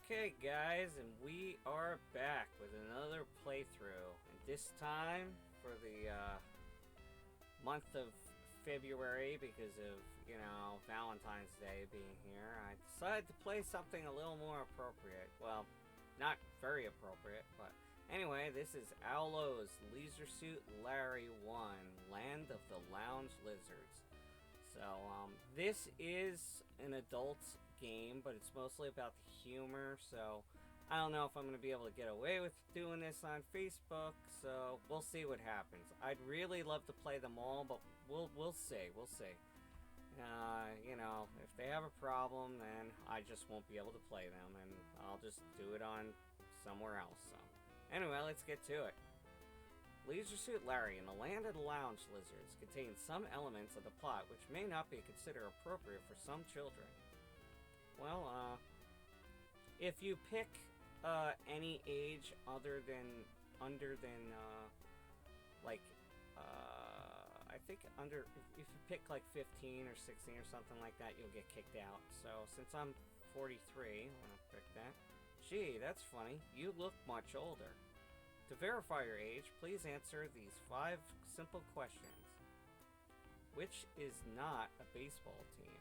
Okay, guys, and we are back with another playthrough. And this time, for the month of February, because of, Valentine's Day being here, I decided to play something a little more appropriate. Well, not very appropriate, but anyway, this is Owlo's Leisure Suit Larry 1, Land of the Lounge Lizards. So, this is an adult game, but it's mostly about the humor, so I don't know if I'm going to be able to get away with doing this on Facebook, so we'll see what happens. I'd really love to play them all, but we'll see. If they have a problem, then I just won't be able to play them, and I'll just do it on somewhere else. So, anyway, let's get to it. Leisure Suit Larry and the Land of the Lounge Lizards contains some elements of the plot which may not be considered appropriate for some children. Well, if you pick any age under than I think if you pick like 15 or 16 or something like that, you'll get kicked out. So since I'm 43, I'm gonna pick that. Gee, that's funny. You look much older. To verify your age, please answer these 5 simple questions. Which is not a baseball team?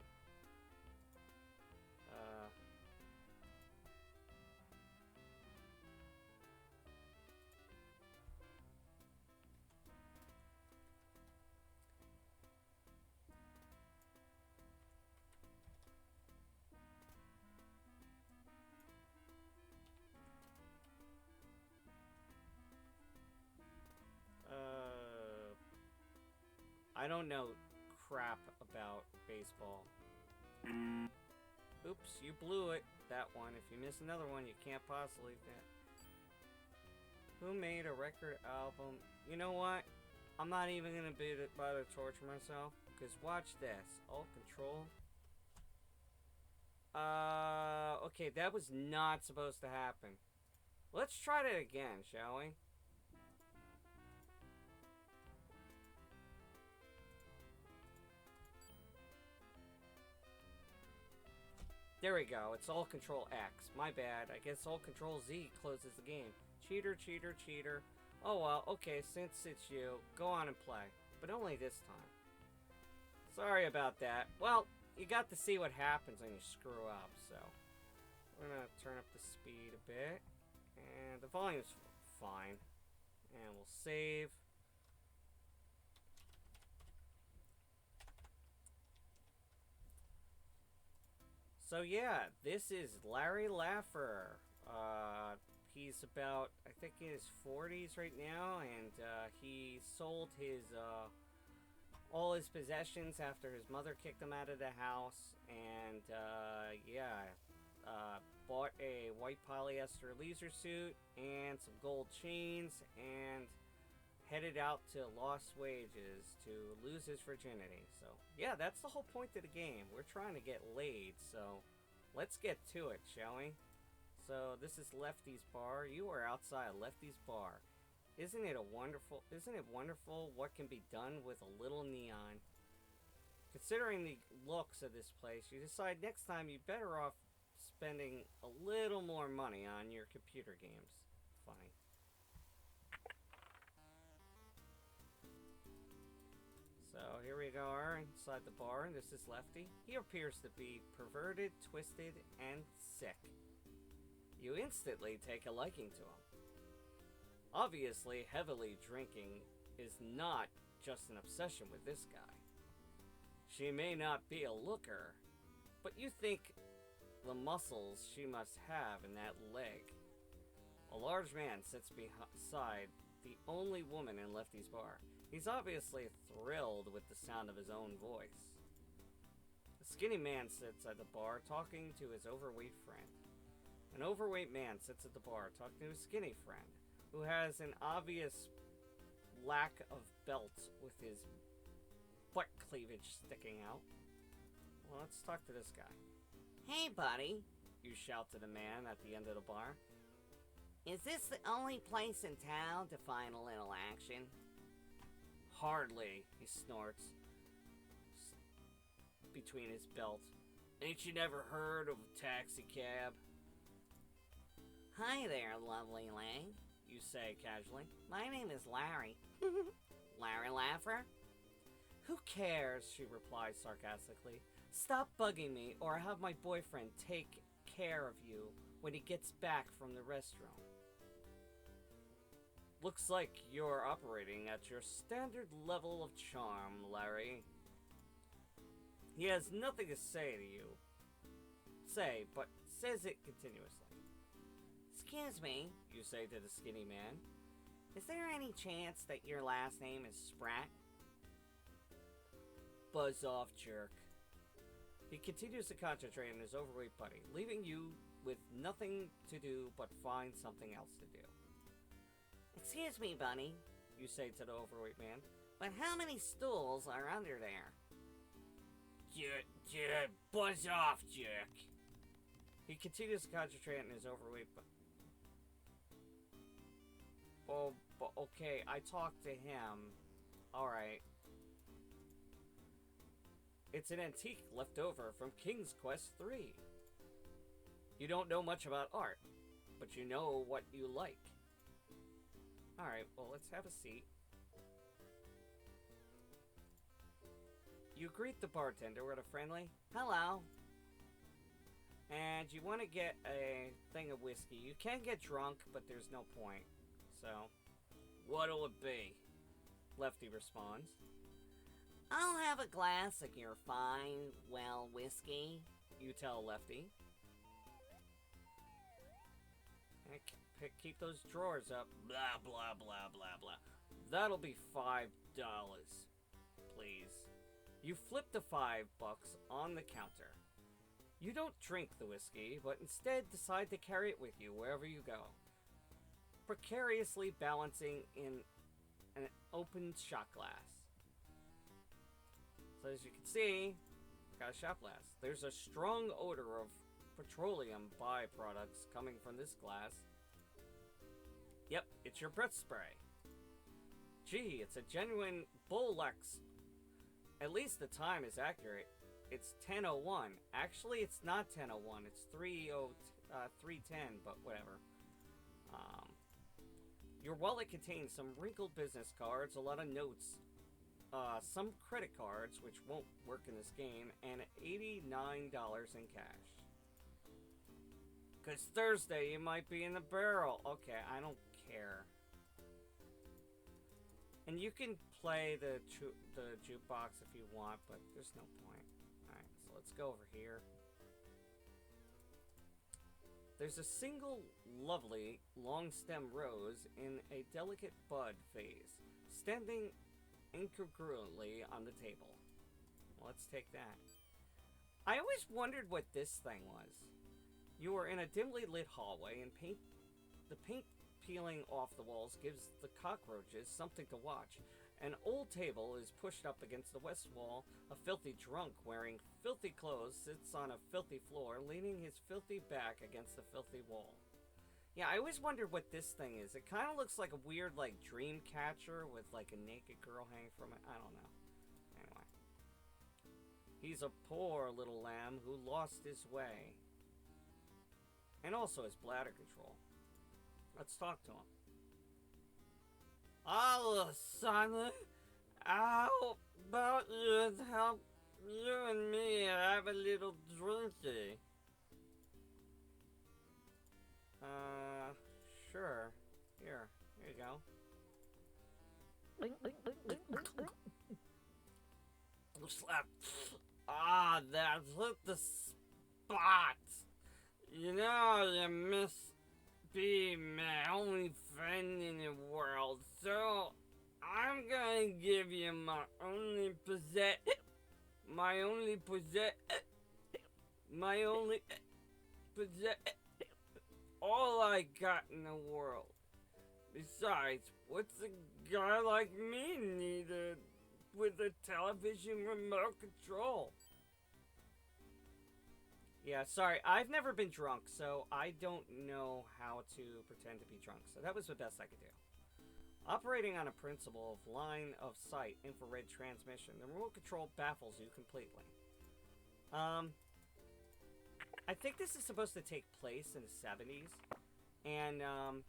I don't know crap about baseball. Oops, you blew it. That one. If you miss another one, you can't possibly get. Who made a record album? You know what? I'm not even gonna bother to torture myself. Because watch this. Alt Control. Okay, that was not supposed to happen. Let's try that again, shall we? There we go. It's Alt Control X. My bad. I guess Alt Control Z closes the game. Cheater, cheater, cheater. Oh well, okay, since it's you, go on and play. But only this time. Sorry about that. Well, you got to see what happens when you screw up, so. We're gonna turn up the speed a bit. And the volume's fine. And we'll save. So yeah, this is Larry Laffer. He's about, I think in his 40s right now, and he sold his all his possessions after his mother kicked him out of the house, and bought a white polyester leisure suit and some gold chains, and headed out to Lost Wages to lose his virginity. So, yeah, that's the whole point of the game. We're trying to get laid, so let's get to it, shall we? So, this is Lefty's Bar. You are outside Lefty's Bar. Isn't it wonderful what can be done with a little neon? Considering the looks of this place, you decide next time you're better off spending a little more money on your computer games. Funny. So here we are inside the bar, and this is Lefty. He appears to be perverted, twisted, and sick. You instantly take a liking to him. Obviously, heavily drinking is not just an obsession with this guy. She may not be a looker, but you think the muscles she must have in that leg. A large man sits beside the only woman in Lefty's Bar. He's obviously thrilled with the sound of his own voice. A skinny man sits at the bar talking to his overweight friend. An overweight man sits at the bar talking to his skinny friend, who has an obvious lack of belt with his butt cleavage sticking out. Well, let's talk to this guy. Hey, buddy. You shout to the man at the end of the bar. Is this the only place in town to find a little action? Hardly, he snorts between his belt. Ain't you never heard of a taxi cab? Hi there, lovely Lang, you say casually. my name is Larry. Larry Laffer? Who cares, she replies sarcastically. Stop bugging me or I'll have my boyfriend take care of you when he gets back from the restroom. Looks like you're operating at your standard level of charm, Larry. He has nothing to say to you. But says it continuously. Excuse me, You say to the skinny man. is there any chance that your last name is Sprat? Buzz off, jerk. He continues to concentrate on his overweight buddy, leaving you with nothing to do but find something else to do. Excuse me, Bunny, You say to the overweight man. but how many stools are under there? Buzz off, jerk. He continues to concentrate on his overweight buddy. Oh, but okay, I talked to him. Alright. It's an antique left over from King's Quest III. You don't know much about art, but you know what you like. Alright, well, let's have a seat. You greet the bartender with a friendly, Hello. and you want to get a thing of whiskey. You can get drunk, but there's no point. So, what'll it be? Lefty responds. I'll have a glass of your fine, well, whiskey. You tell Lefty. And keep those drawers up. Blah, blah, blah, blah, blah. That'll be $5, please. You flip the $5 on the counter. You don't drink the whiskey, but instead decide to carry it with you wherever you go, precariously balancing in an open shot glass. So as you can see, got a shot glass. There's a strong odor of petroleum byproducts coming from this glass. Yep, it's your breath spray. Gee, it's a genuine Bolex. At least the time is accurate. It's 10:01. Actually, it's not 10:01. It's 3:10, but whatever. Your wallet contains some wrinkled business cards, a lot of notes, some credit cards, which won't work in this game, and $89 in cash. 'Cause Thursday you might be in the barrel. Okay, I don't care. And you can play the jukebox if you want, but there's no point. Alright, so let's go over here. There's a single lovely long stem rose in a delicate bud vase, standing incongruently on the table. Let's take that. I always wondered what this thing was. You are in a dimly lit hallway, and the paint peeling off the walls gives the cockroaches something to watch. An old table is pushed up against the west wall. A filthy drunk wearing filthy clothes sits on a filthy floor, leaning his filthy back against the filthy wall. Yeah, I always wondered what this thing is. It kind of looks like a weird, like, dream catcher with, like, a naked girl hanging from it. I don't know. Anyway. He's a poor little lamb who lost his way. And also his bladder control. Let's talk to him. Oh, son, how about you help you and me have a little drinky? Sure. Here you go. Slap. Ah, that hit the spot. You know, you must be my only friend in the world, so I'm gonna give you my only all I got in the world. Besides, what's a guy like me needed with a television remote control? Yeah, sorry, I've never been drunk, so I don't know how to pretend to be drunk, so that was the best I could do. Operating on a principle of line of sight infrared transmission, the remote control baffles you completely. I think this is supposed to take place in the 70s, And I'm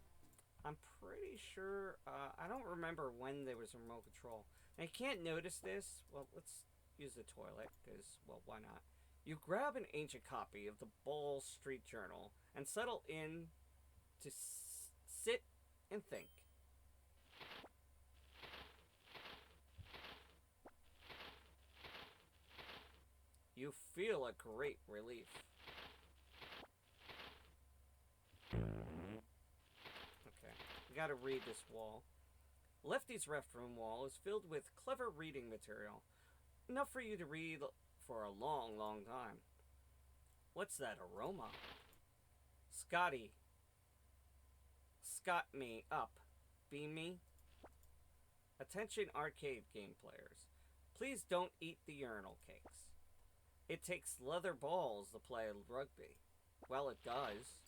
pretty sure, I don't remember when there was a remote control. Now, you can't notice this. Well, let's use the toilet, because, well, why not? You grab an ancient copy of the Ball Street Journal and settle in to sit and think. You feel a great relief. Okay, you gotta read this wall. Lefty's restroom wall is filled with clever reading material, enough for you to read for a long, long time. What's that aroma? Scotty. Scott me up. Beam me. Attention arcade game players. Please don't eat the urinal cakes. It takes leather balls to play rugby. Well, it does.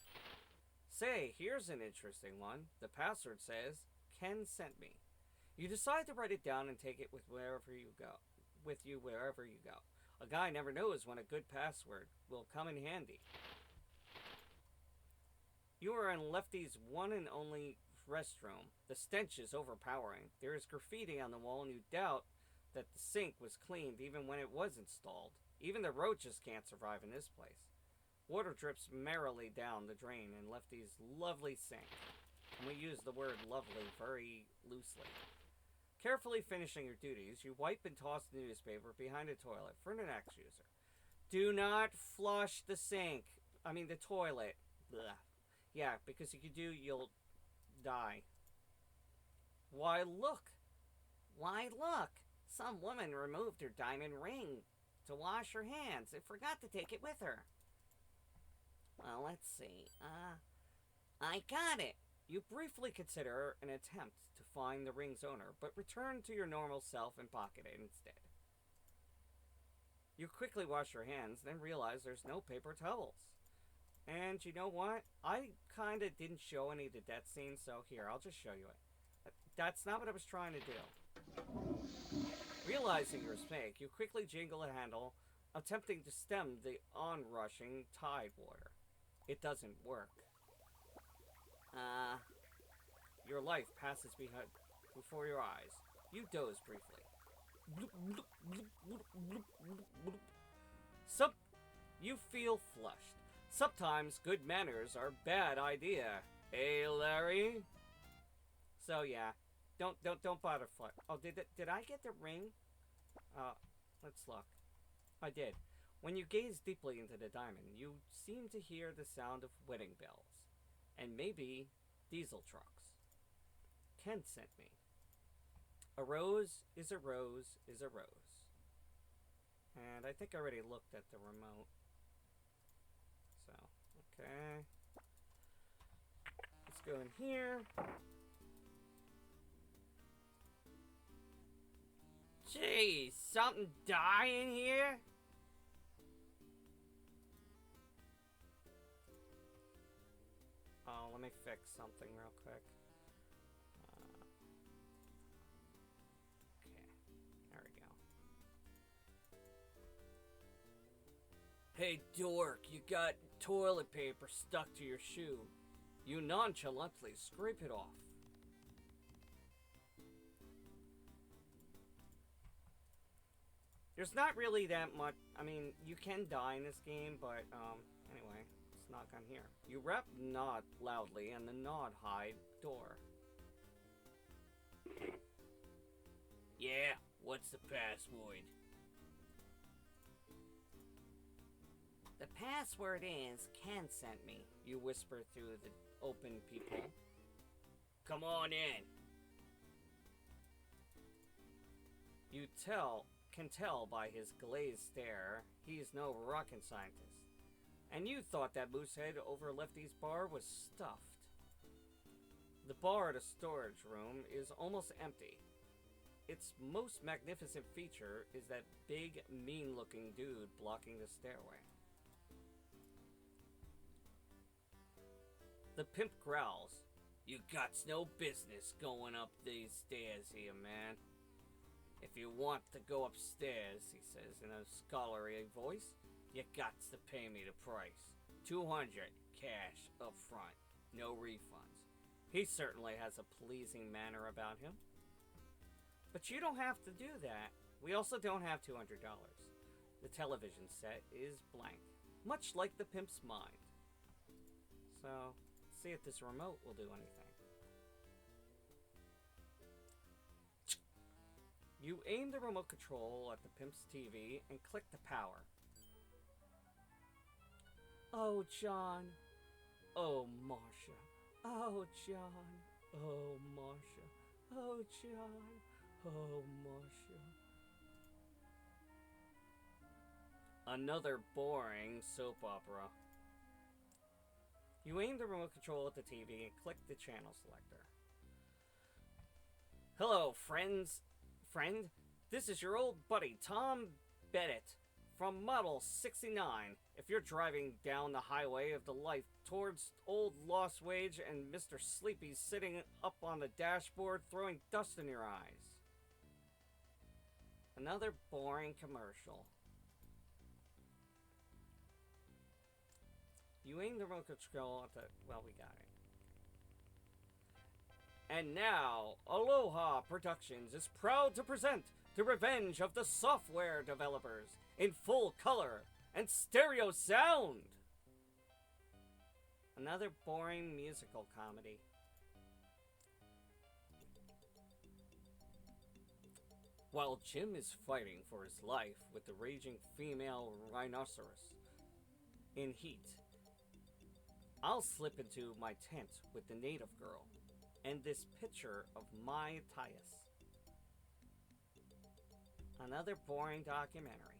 Say, here's an interesting one. The password says, Ken sent me. You decide to write it down and take it with you wherever you go. A guy never knows when a good password will come in handy. You are in Lefty's one and only restroom. The stench is overpowering. There is graffiti on the wall, and you doubt that the sink was cleaned even when it was installed. Even the roaches can't survive in this place. Water drips merrily down the drain in Lefty's lovely sink. And we use the word lovely very loosely. Carefully finishing your duties, you wipe and toss the newspaper behind the toilet for the next user. Do not flush the toilet. Blah. Yeah, because if you do, you'll die. Why, look. Why, look. Some woman removed her diamond ring to wash her hands and forgot to take it with her. Well, let's see. I got it. You briefly consider an attempt to find the ring's owner, but return to your normal self and pocket it instead. You quickly wash your hands, then realize there's no paper towels. And you know what? I kinda didn't show any of the death scenes, so here, I'll just show you it. That's not what I was trying to do. Realizing your mistake, you quickly jingle a handle, attempting to stem the onrushing tide water. It doesn't work. Your life passes before your eyes. You doze briefly. You feel flushed. Sometimes good manners are a bad idea. Hey, Larry? So yeah, don't bother flush. Oh, did I get the ring? Let's look. I did. When you gaze deeply into the diamond, you seem to hear the sound of wedding bells. And maybe diesel trucks. Ken sent me. A rose is a rose is a rose. And I think I already looked at the remote. So, okay. Let's go in here. Jeez, something die in here? Oh, let me fix something real quick. Okay, there we go. Hey, dork, you got toilet paper stuck to your shoe. You nonchalantly scrape it off. There's not really that much. I mean, you can die in this game, but, anyway. Knock on here. You rap nod loudly on the nod hide door. Yeah, what's the password? The password is Ken sent me. You whisper through the open peephole. Come on in. You can tell by his glazed stare he's no rocket scientist. And you thought that Moosehead over Lefty's bar was stuffed. The bar at a storage room is almost empty. Its most magnificent feature is that big, mean-looking dude blocking the stairway. The pimp growls, You got no business going up these stairs here, man. If you want to go upstairs, he says in a scholarly voice, you got to pay me the price. 200 cash up front. No refunds. He certainly has a pleasing manner about him. But you don't have to do that. We also don't have $200. The television set is blank, much like the pimp's mind. So, see if this remote will do anything. You aim the remote control at the pimp's TV and click the power. Oh, John. Oh, Marcia. Oh, John. Oh, Marcia. Oh, John. Oh, Marcia. Another boring soap opera. You aim the remote control at the TV and click the channel selector. Hello, friend. This is your old buddy, Tom Bennett, from Model 69. If you're driving down the highway of the life towards Old Lost Wage and Mr. Sleepy's sitting up on the dashboard throwing dust in your eyes. Another boring commercial. You aim the remote control at the... Well, we got it. And now, Aloha Productions is proud to present The Revenge of the Software Developers in full color and stereo sound. Another boring musical comedy. While Jim is fighting for his life with the raging female rhinoceros in heat, I'll slip into my tent with the native girl and this picture of my Matthias. Another boring documentary.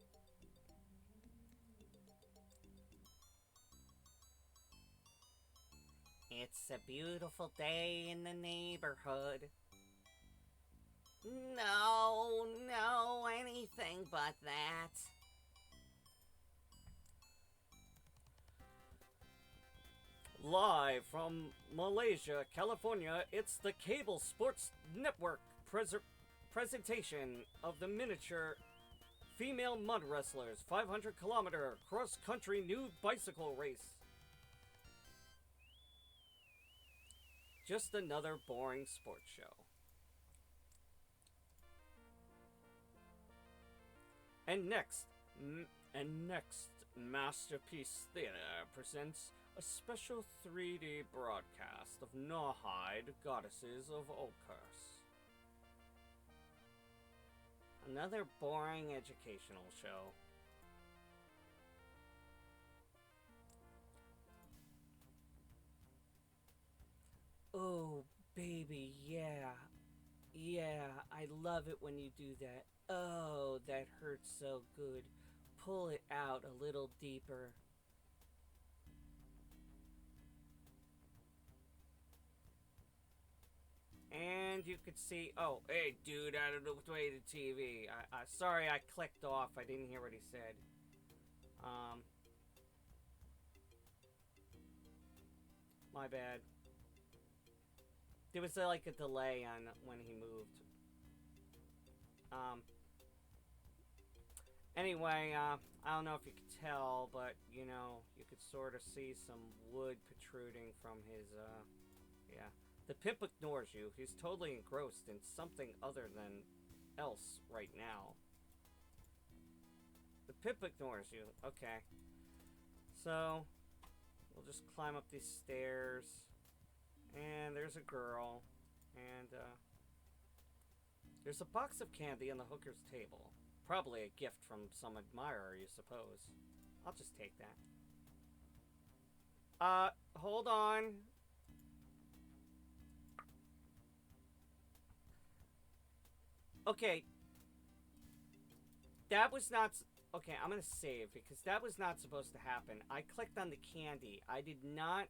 It's a beautiful day in the neighborhood. No, anything but that. Live from Malaysia, California, it's the Cable Sports Network presentation of the miniature female mud wrestlers 500-kilometer cross-country nude bicycle race. Just another boring sports show. And next, Masterpiece Theater presents a special 3D broadcast of Nawhide, Goddesses of Oakhurst. Another boring educational show. Oh, baby, yeah. Yeah, I love it when you do that. Oh, that hurts so good. Pull it out a little deeper. And you could see, oh, hey, dude, out of the way the TV. Sorry, I clicked off. I didn't hear what he said. My bad. There was like a delay on when he moved. Anyway, I don't know if you could tell, but, you know, you could sort of see some wood protruding from his, yeah. The pimp ignores you. He's totally engrossed in something other than else right now. The pimp ignores you. Okay. So, we'll just climb up these stairs. And there's a girl. And, there's a box of candy on the hooker's table. Probably a gift from some admirer, you suppose. I'll just take that. Hold on. Okay. That was not... Okay, I'm gonna save, because that was not supposed to happen. I clicked on the candy. I did not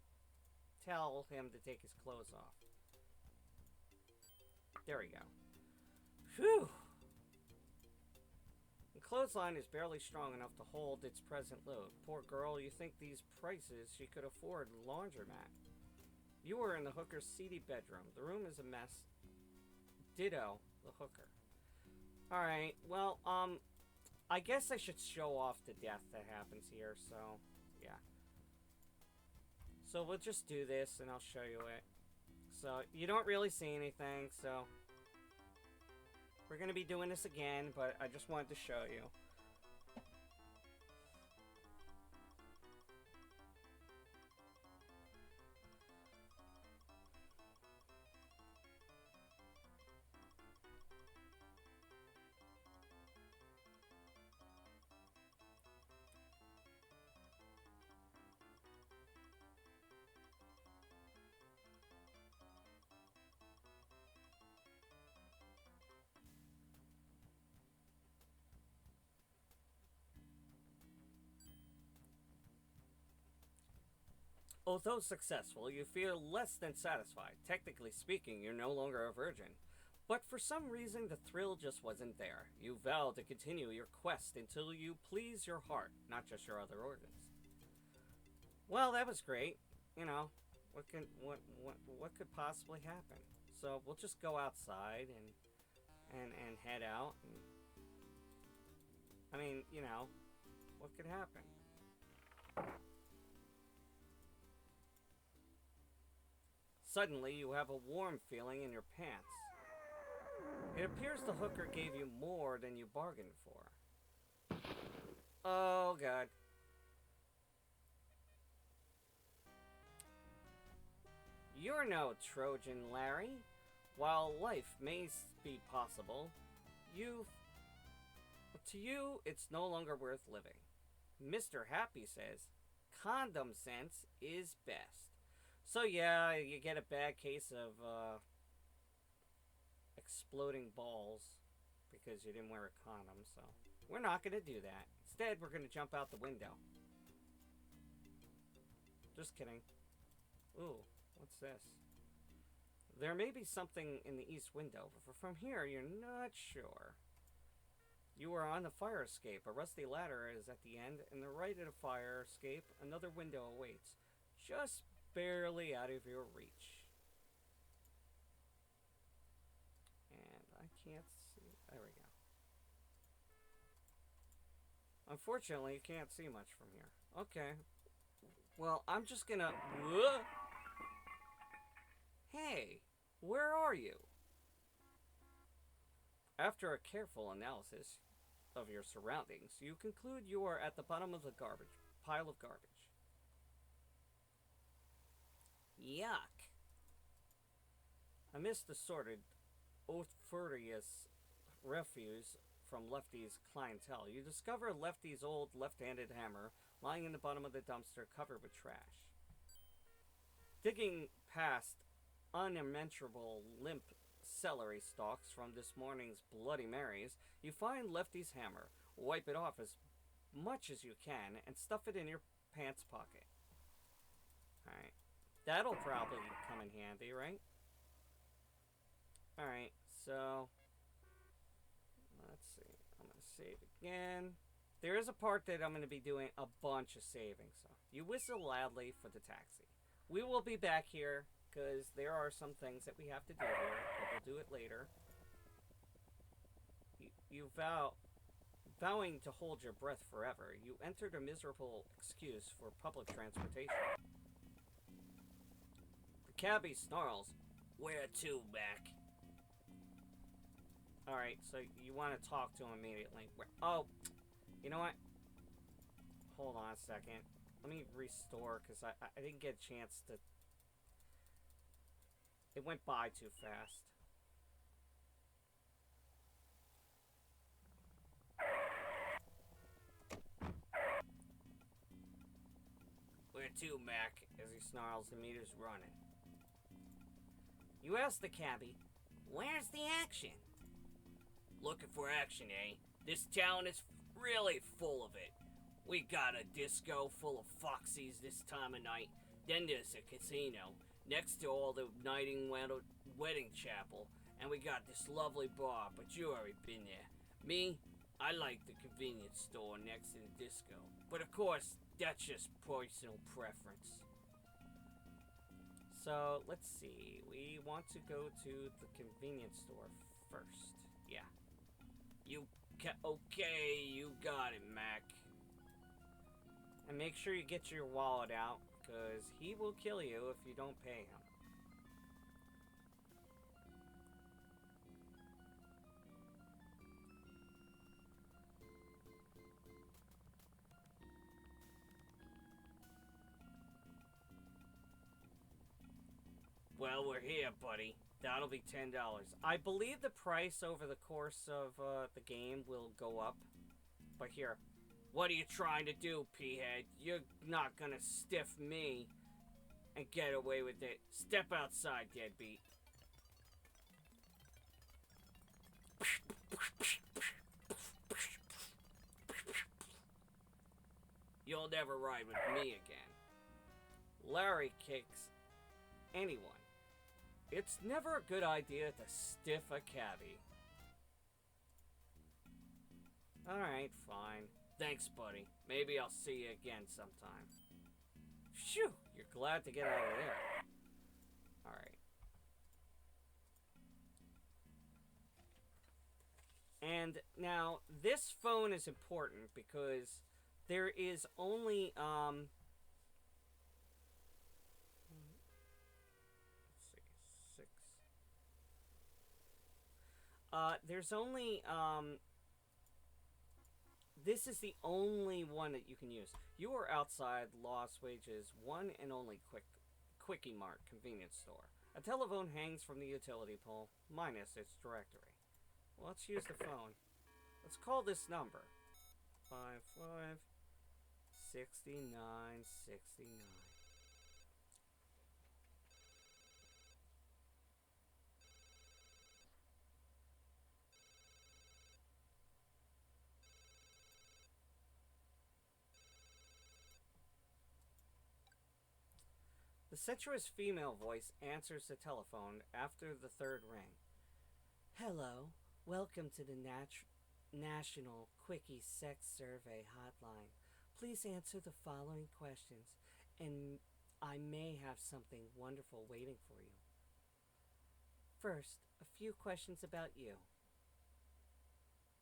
tell him to take his clothes off. There we go. Phew! The clothesline is barely strong enough to hold its present load. Poor girl, you think these prices she could afford a laundromat. You were in the hooker's seedy bedroom. The room is a mess. Ditto the hooker. Alright, well, I guess I should show off the death that happens here, so, yeah. So we'll just do this and I'll show you it. So you don't really see anything, so we're going to be doing this again, but I just wanted to show you. Although successful, you feel less than satisfied. Technically speaking, you're no longer a virgin. But for some reason, the thrill just wasn't there. You vow to continue your quest until you please your heart, not just your other organs. Well, that was great. You know, what could possibly happen? So we'll just go outside and head out. And, I mean, you know, what could happen? Suddenly, you have a warm feeling in your pants. It appears the hooker gave you more than you bargained for. Oh, God. You're no Trojan, Larry. While life may be possible, to you, it's no longer worth living. Mr. Happy says, condom sense is best. So yeah, you get a bad case of exploding balls because you didn't wear a condom, so we're not going to do that. Instead, we're going to jump out the window. Just kidding. Ooh, what's this? There may be something in the east window, but from here, you're not sure. You are on the fire escape. A rusty ladder is at the end, and the right of the fire escape, another window awaits. Just barely out of your reach. And I can't see. There we go. Unfortunately, you can't see much from here. Okay. Well, I'm just gonna... Whoa! Hey, where are you? After a careful analysis of your surroundings, you conclude you are at the bottom of the pile of garbage. Yuck. Amidst the sordid, odoriferous refuse from Lefty's clientele, you discover Lefty's old left-handed hammer lying in the bottom of the dumpster covered with trash. Digging past unmentionable limp celery stalks from this morning's Bloody Marys, you find Lefty's hammer, wipe it off as much as you can, and stuff it in your pants pocket. Alright. That'll probably come in handy, right? Alright, so... let's see. I'm going to save again. There is a part that I'm going to be doing a bunch of saving, so... You whistle loudly for the taxi. We will be back here, because there are some things that we have to do here, but we'll do it later. Vowing to hold your breath forever, you entered a miserable excuse for public transportation. The cabbie snarls, "Where to, Mac?" Alright, so you want to talk to him immediately. Oh, you know what? Hold on a second. Let me restore, because I didn't get a chance to... It went by too fast. Where to, Mac? As he snarls, the meter's running. You ask the cabbie, "Where's the action?" "Looking for action, eh? This town is really full of it. We got a disco full of foxies this time of night. Then there's a casino next to all the Nightingale wedding chapel. And we got this lovely bar, but you already been there. Me, I like the convenience store next to the disco. But of course, that's just personal preference." So, let's see. We want to go to the convenience store first. Yeah. Okay, you got it, Mac. And make sure you get your wallet out, because he will kill you if you don't pay him. Well, we're here, buddy. That'll be $10. I believe the price over the course of the game will go up. But here, what are you trying to do, P-head? You're not gonna stiff me and get away with it. Step outside, deadbeat. You'll never ride with me again. Larry kicks anyone. It's never a good idea to stiff a cabbie. Alright, fine. Thanks, buddy. Maybe I'll see you again sometime. Phew! You're glad to get out of there. Alright. And now, this phone is important because there is only, there's only, this is the only one that you can use. You are outside Lost Wages' one and only Quickie Mart convenience store. A telephone hangs from the utility pole, minus its directory. Well, let's use the phone. Let's call this number. 556969. The sensuous female voice answers the telephone after the third ring. Hello, welcome to the National Quickie Sex Survey Hotline. Please answer the following questions, and I may have something wonderful waiting for you. First, a few questions about you.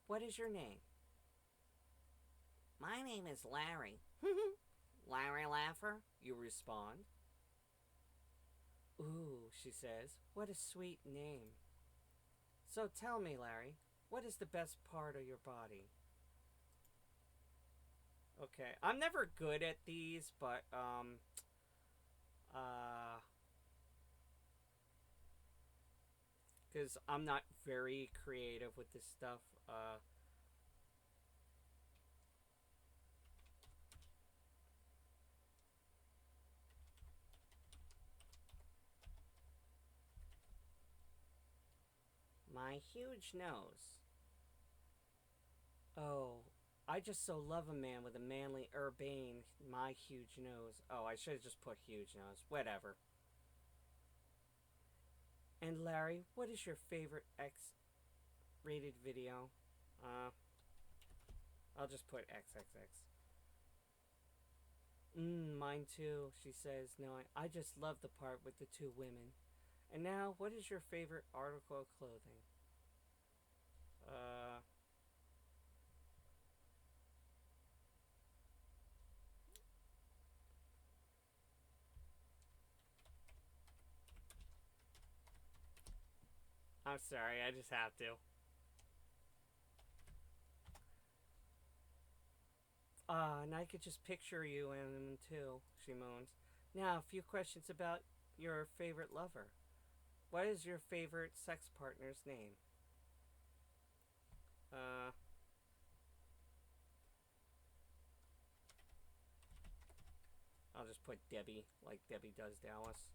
What is your name? My name is Larry. Larry Laugher, you respond. Ooh, she says, what a sweet name. So tell me, Larry, what is the best part of your body? Okay, I'm never good at these, but, because I'm not very creative with this stuff, my huge nose. Oh, I just so love a man with a manly urbane, my huge nose. Oh, I should have just put huge nose. Whatever. And Larry, what is your favorite X-rated video? I'll just put XXX. Mine too, she says. No, I just love the part with the two women. And now, what is your favorite article of clothing? I'm sorry, I just have to. And I could just picture you in them too, she moans. Now, a few questions about your favorite lover. What is your favorite sex partner's name? I'll just put Debbie, like Debbie does Dallas.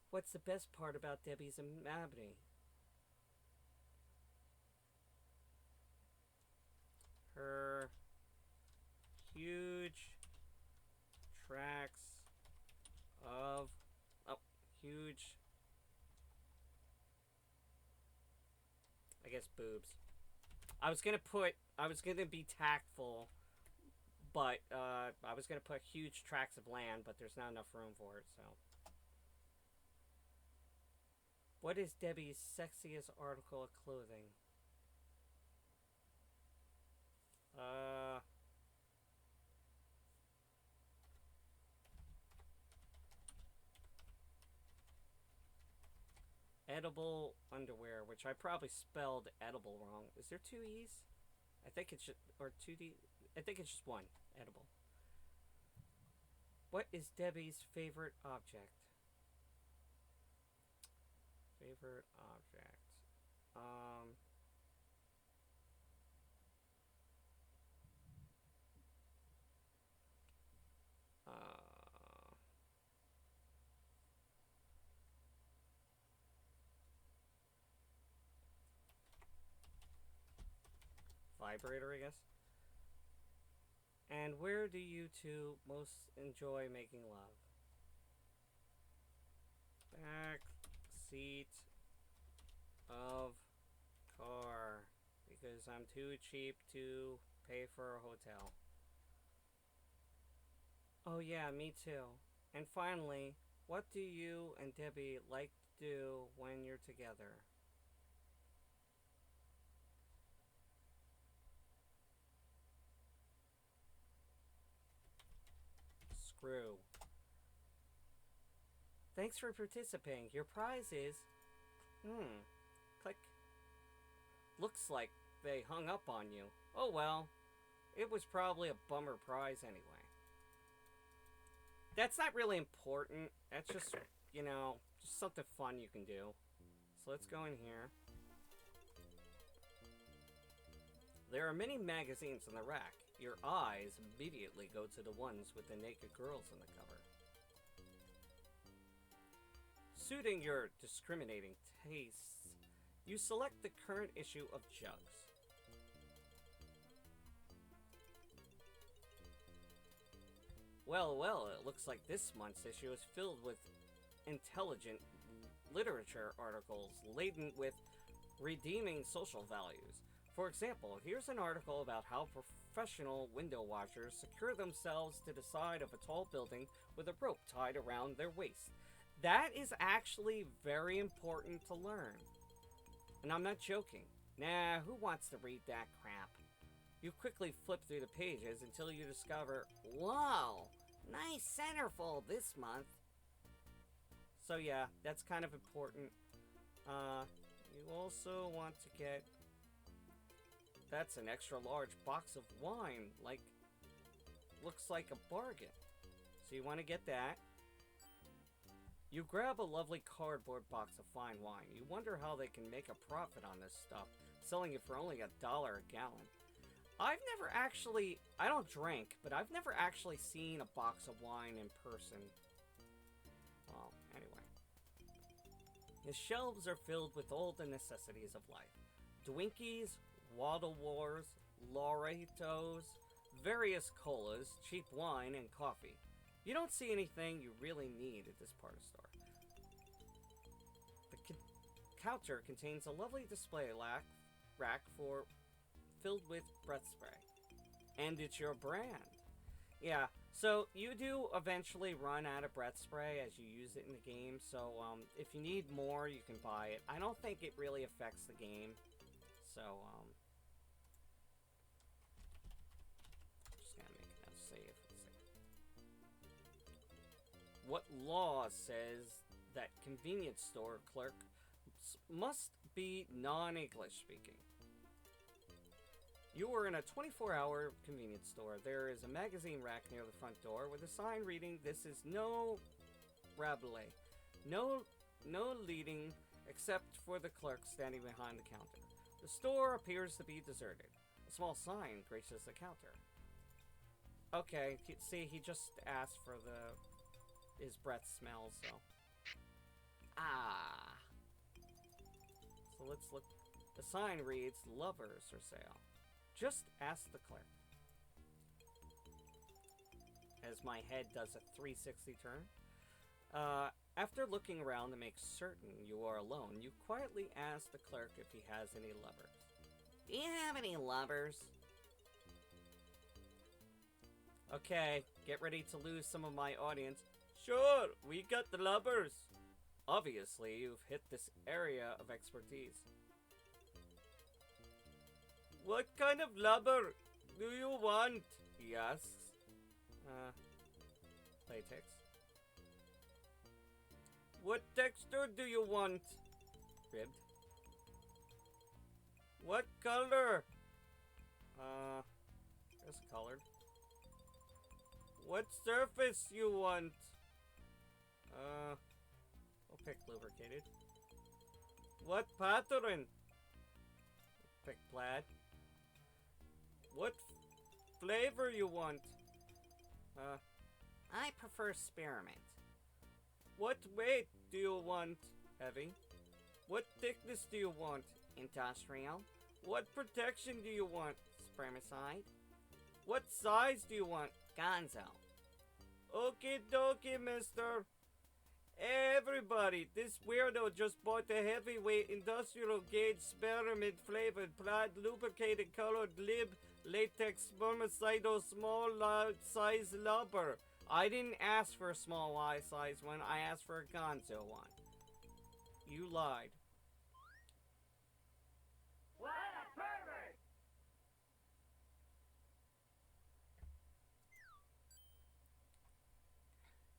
What's the best part about Debbie's anatomy? Her huge tracts of huge, I guess, boobs. I was gonna be tactful, but I was gonna put huge tracts of land, but there's not enough room for it, so. What is Debbie's sexiest article of clothing? edible underwear, which I probably spelled edible wrong. Is there two E's? I think it's just, or two D. I think it's just one. Edible. What is Debbie's favorite object? Favorite object. Vibrator, I guess. And where do you two most enjoy making love? Back seat of car, because I'm too cheap to pay for a hotel. Oh yeah, me too. And finally, what do you and Debbie like to do when you're together? Screw. Thanks for participating. Your prize is... Click. Looks like they hung up on you. Oh well. It was probably a bummer prize anyway. That's not really important. That's just, just something fun you can do. So let's go in here. There are many magazines on the rack. Your eyes immediately go to the ones with the naked girls on the cover. Suiting your discriminating tastes, you select the current issue of Jugs. Well, it looks like this month's issue is filled with intelligent literature articles laden with redeeming social values. For example, here's an article about how professional window washers secure themselves to the side of a tall building with a rope tied around their waist. That is actually very important to learn. And I'm not joking. Nah, who wants to read that crap? You quickly flip through the pages until you discover, whoa, nice centerfold this month. So yeah, that's kind of important. You also want to get... That's an extra large box of wine, looks like a bargain. So you want to get that. You grab a lovely cardboard box of fine wine. You wonder how they can make a profit on this stuff, selling it for only $1 a gallon. I've never actually, I don't drink, but I've never actually seen a box of wine in person. Well, anyway. His shelves are filled with all the necessities of life. Dwinkies, Waddle Wars, Loretos, various colas, cheap wine, and coffee. You don't see anything you really need at this part of the store. The counter contains a lovely display rack filled with breath spray. And it's your brand. Yeah, so you do eventually run out of breath spray as you use it in the game, so if you need more, you can buy it. I don't think it really affects the game, so just gonna make it a save. What law says that convenience store clerk must be non-English speaking? You are in a 24-hour convenience store. There is a magazine rack near the front door with a sign reading, "This is no Rabelais. No leading except for the clerk standing behind the counter. The store appears to be deserted. A small sign graces the counter." Okay, see, he just asked for his breath smells, so. So let's look. The sign reads, "Lovers for sale. Just ask the clerk." As my head does a 360 turn. After looking around to make certain you are alone, you quietly ask the clerk if he has any lovers. Do you have any lovers? Okay, get ready to lose some of my audience. Sure, we got the lovers. Obviously, you've hit this area of expertise. What kind of lover do you want? He asks. Latex. What texture do you want? ribbed. What color? It's colored. What surface you want? We'll pick lubricated. What pattern? Pick plaid. What flavor you want? I prefer spearmint. What weight do you want? Heavy. What thickness do you want? Industrial. What protection do you want? Spermicide. What size do you want? Gonzo. Okie dokie, mister. Everybody, this weirdo just bought the heavyweight industrial gauge spearmint flavored plaid lubricated colored lib latex spermicidal small size lubber. I didn't ask for a small size one, I asked for a Gonzo one. You lied. What a pervert!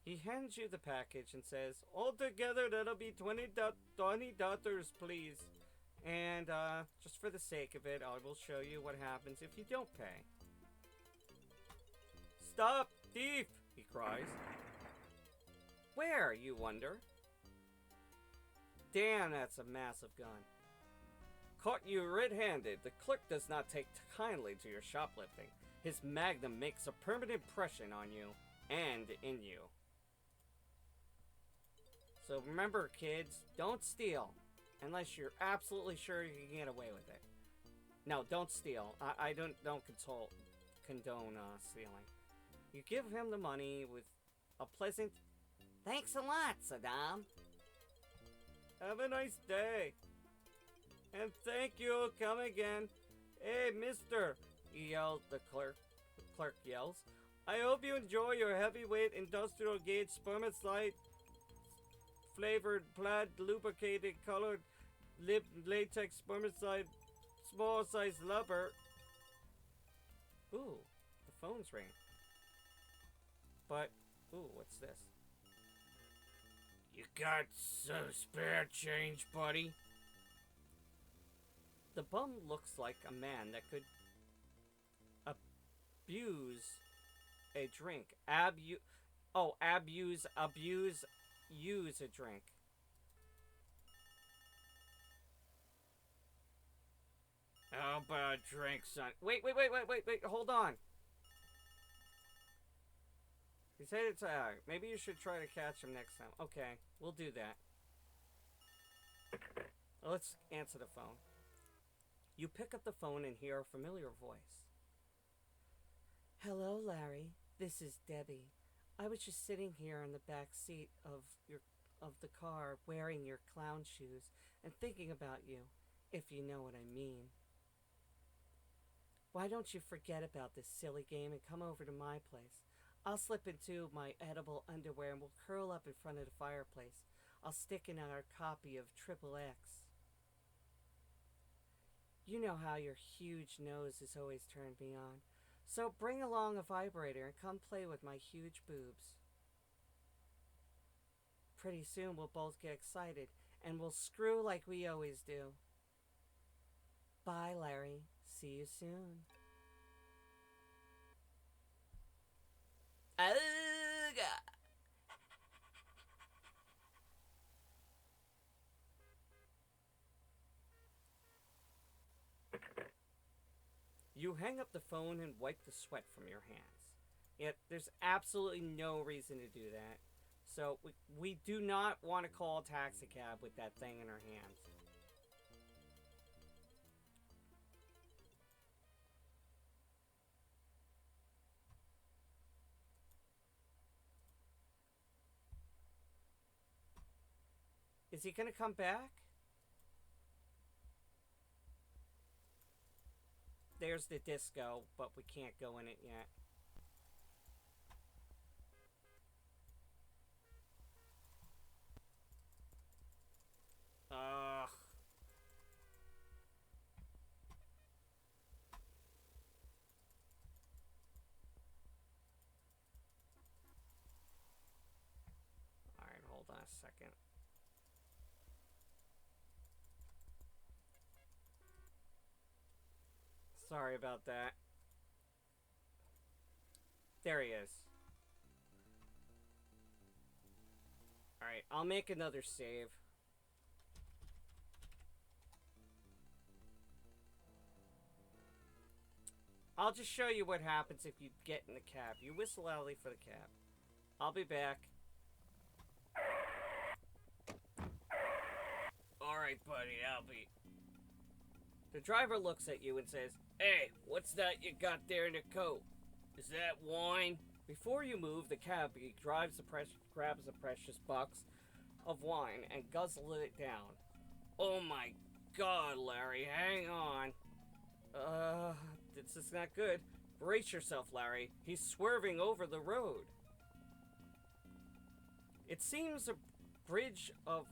He hands you the package and says, altogether that'll be $20, please. And just for the sake of it, I will show you what happens if you don't pay. Stop, thief! He cries. Where, you wonder? Damn, that's a massive gun. Caught you red-handed. The clerk does not take kindly to your shoplifting. His magnum makes a permanent impression on you and in you. So remember, kids, don't steal unless you're absolutely sure you can get away with it. No, don't steal. I don't condone stealing. You give him the money with a pleasant, Thanks a lot, Saddam. have a nice day. And thank you, come again. Hey, mister, he yelled, the clerk yells. I hope you enjoy your heavyweight industrial gauge spermicide flavored plaid lubricated colored lip latex spermicide small size lubber. Ooh, the phone's ringing. But, ooh, what's this? You got some spare change, buddy? The bum looks like a man that could abuse a drink. Use a drink. How about a drink, son? Wait, hold on. He said it's maybe you should try to catch him next time. Okay, we'll do that. Let's answer the phone. You pick up the phone and hear a familiar voice. Hello, Larry. This is Debbie. I was just sitting here in the back seat of the car wearing your clown shoes and thinking about you, if you know what I mean. Why don't you forget about this silly game and come over to my place? I'll slip into my edible underwear and we'll curl up in front of the fireplace. I'll stick in our copy of Triple X. You know how your huge nose has always turned me on. So bring along a vibrator and come play with my huge boobs. Pretty soon we'll both get excited and we'll screw like we always do. Bye, Larry. See you soon. Oh, God. You hang up the phone and wipe the sweat from your hands. Yet there's absolutely no reason to do that. So we do not want to call a taxi cab with that thing in our hands. Is he gonna come back? There's the disco, but we can't go in it yet. Ugh. Alright, hold on a second. Sorry about that. There he is. Alright, I'll make another save. I'll just show you what happens if you get in the cab. You whistle loudly for the cab. I'll be back. Alright, buddy, I'll be... The driver looks at you and says, "Hey, what's that you got there in the coat? Is that wine?" Before you move, the cabbie grabs a precious box of wine and guzzles it down. "Oh my God, Larry, hang on. This is not good. Brace yourself, Larry. He's swerving over the road." It seems a bridge of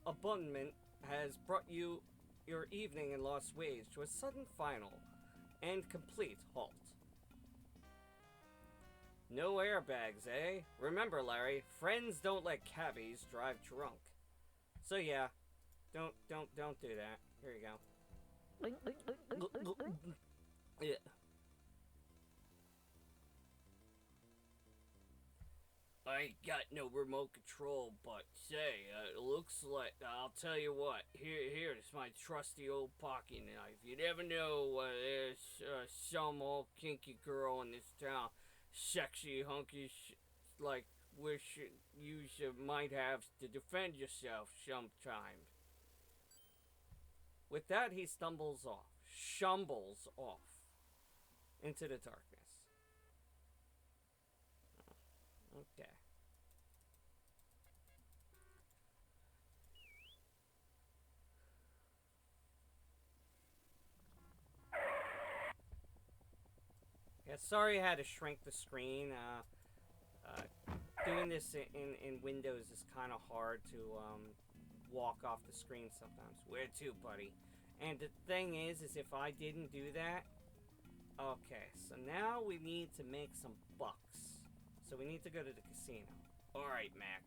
abandonment has brought you your evening in Lost Ways to a sudden final and complete halt. No airbags, eh? Remember, Larry, friends don't let cabbies drive drunk. So yeah, don't do that. Here you go. Yeah. I ain't got no remote control, but say, it looks like, I'll tell you what, here's my trusty old pocket knife. You never know, there's some old kinky girl in this town, sexy, hunky, like, wish you might have to defend yourself sometime. With that, he stumbles off into the darkness. Okay. Yeah, sorry I had to shrink the screen. Doing this in Windows is kind of hard to walk off the screen sometimes. Where to, buddy? And the thing is if I didn't do that... Okay, so now we need to make some bucks. So we need to go to the casino. Alright, Mac.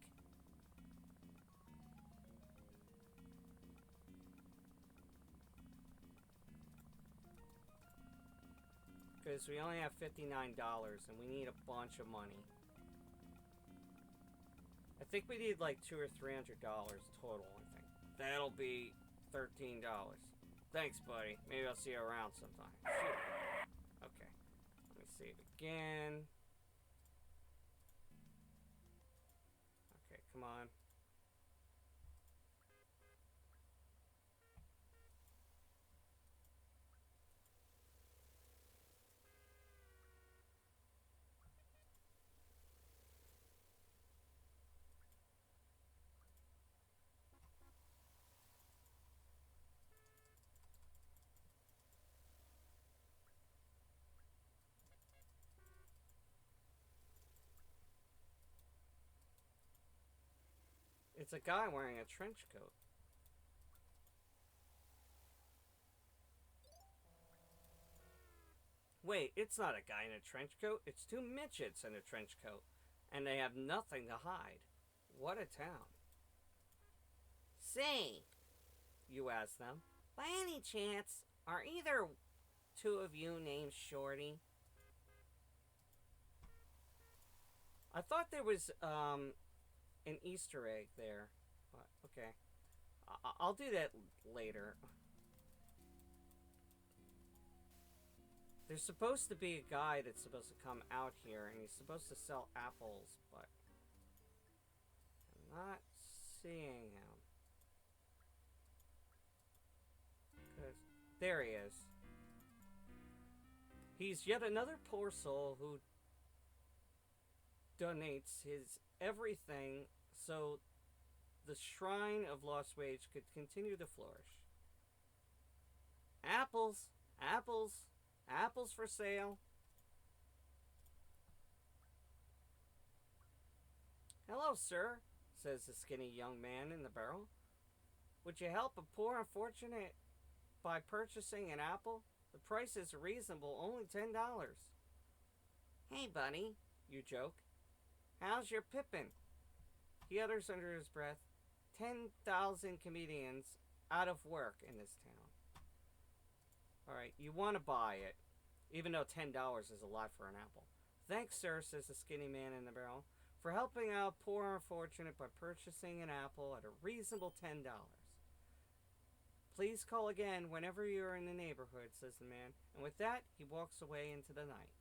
Because we only have $59 and we need a bunch of money. I think we need like $200 or $300 total, I think. That'll be $13. Thanks, buddy. Maybe I'll see you around sometime. Shoot. Okay. Let me save again. Okay, come on. It's a guy wearing a trench coat. Wait, it's not a guy in a trench coat. It's two midgets in a trench coat. And they have nothing to hide. What a town. Say, You ask them. by any chance, are either two of you named Shorty? I thought there was an Easter egg there. But, okay. I'll do that later. There's supposed to be a guy that's supposed to come out here, and he's supposed to sell apples, but I'm not seeing him. There he is. He's yet another poor soul who donates his everything so the Shrine of Lost Ways could continue to flourish. Apples! Apples! Apples for sale! Hello, sir, says the skinny young man in the barrel. Would you help a poor unfortunate by purchasing an apple? The price is reasonable, only $10. Hey, buddy, You joke. How's your pippin'? He utters under his breath, 10,000 comedians out of work in this town. Alright, you want to buy it, even though $10 is a lot for an apple. Thanks, sir, says the skinny man in the barrel, for helping out poor and unfortunate by purchasing an apple at a reasonable $10. Please call again whenever you are in the neighborhood, says the man, and with that, he walks away into the night.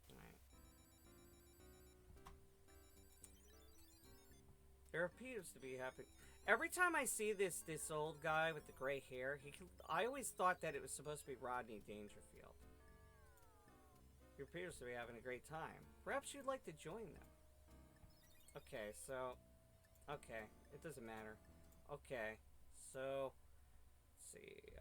Alright. There appears to be happening. Every time I see this old guy with the gray hair, I always thought that it was supposed to be Rodney Dangerfield. He appears to be having a great time. Perhaps you'd like to join them. Okay, so... Okay, it doesn't matter. Okay, so... Let's see,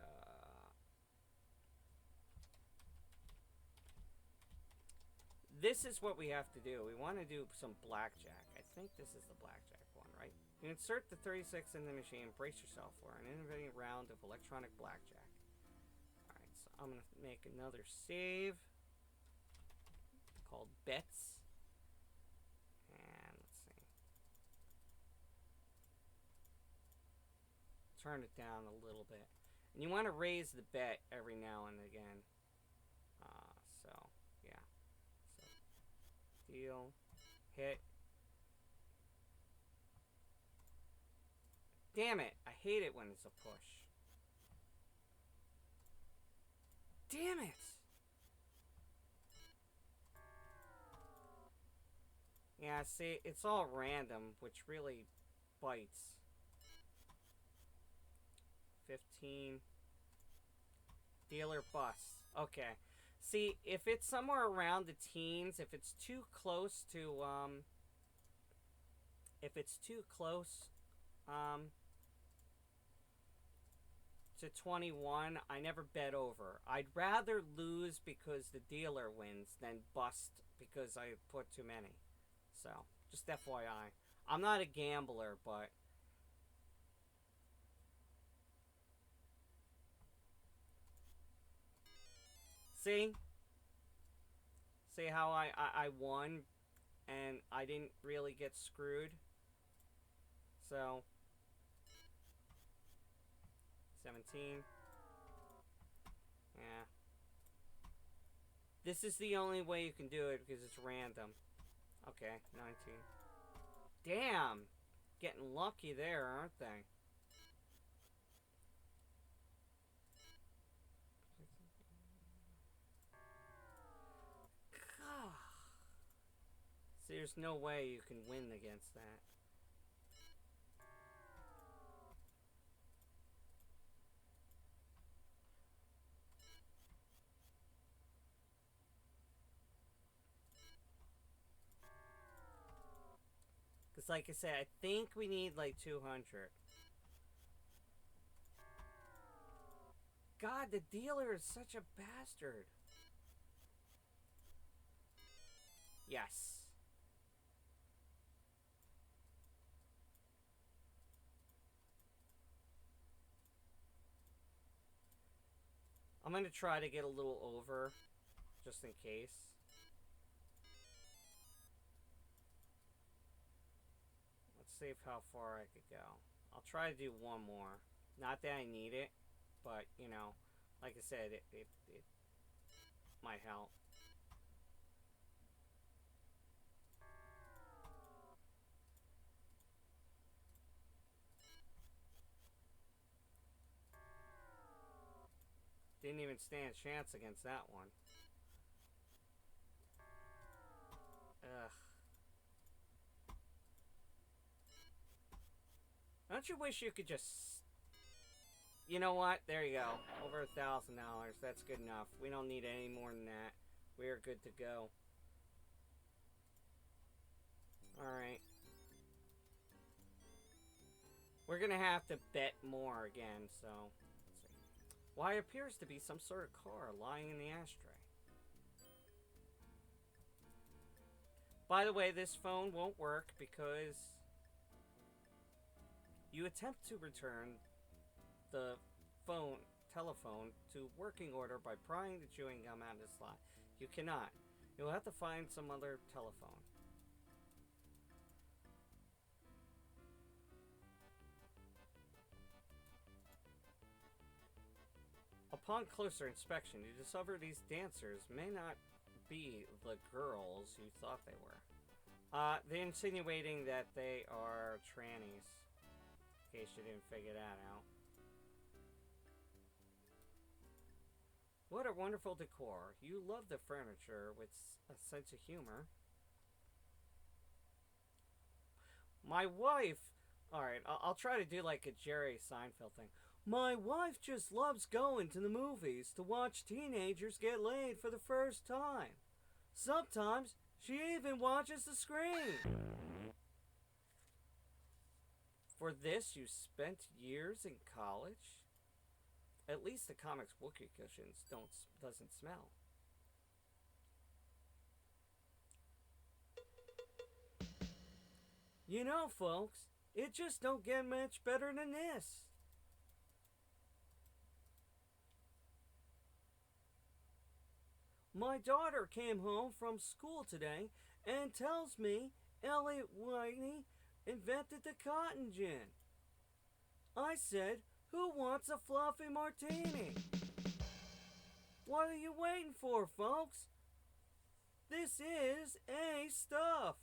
This is what we have to do. We want to do some blackjack. I think this is the blackjack one, right? You insert the 36 in the machine. Brace yourself for an innovative round of electronic blackjack. Alright, so I'm going to make another save. Called Bets. And let's see. Turn it down a little bit. And you want to raise the bet every now and again. So, yeah. So, deal. Hit. Damn it! I hate it when it's a push. Damn it! Yeah, see, it's all random, which really bites. 15. Dealer bust. Okay. See, if it's somewhere around the teens, if it's too close to, to 21, I never bet over. I'd rather lose because the dealer wins than bust because I put too many. So, just FYI. I'm not a gambler, but... See? See how I won and I didn't really get screwed? So... 17. Yeah. This is the only way you can do it because it's random. Okay, 19. Damn! Getting lucky there, aren't they? See, there's no way you can win against that. Because, like I said, I think we need, like, 200. God, the dealer is such a bastard. Yes. I'm going to try to get a little over, just in case. Let's see how far I could go. I'll try to do one more. Not that I need it, but, you know, like I said, it might help. Didn't even stand a chance against that one. Ugh. Don't you wish you could just... You know what? There you go. Over $1,000. That's good enough. We don't need any more than that. We are good to go. Alright. We're gonna have to bet more again, so... Why, appears to be some sort of car lying in the ashtray. By the way, this phone won't work because you attempt to return the telephone to working order by prying the chewing gum out of the slot. You cannot. You'll have to find some other telephone. Upon closer inspection, you discover these dancers may not be the girls you thought they were. They're insinuating that they are trannies, in case you didn't figure that out. What a wonderful decor. You love the furniture with a sense of humor. My wife... Alright, I'll try to do like a Jerry Seinfeld thing. My wife just loves going to the movies to watch teenagers get laid for the first time. Sometimes she even watches the screen. For this, you spent years in college? At least the comic's whoopee cushions doesn't smell. You know, folks, it just don't get much better than this. My daughter came home from school today and tells me Elliot Whitney invented the cotton gin. I said, who wants a fluffy martini? What are you waiting for, folks? This is A stuff.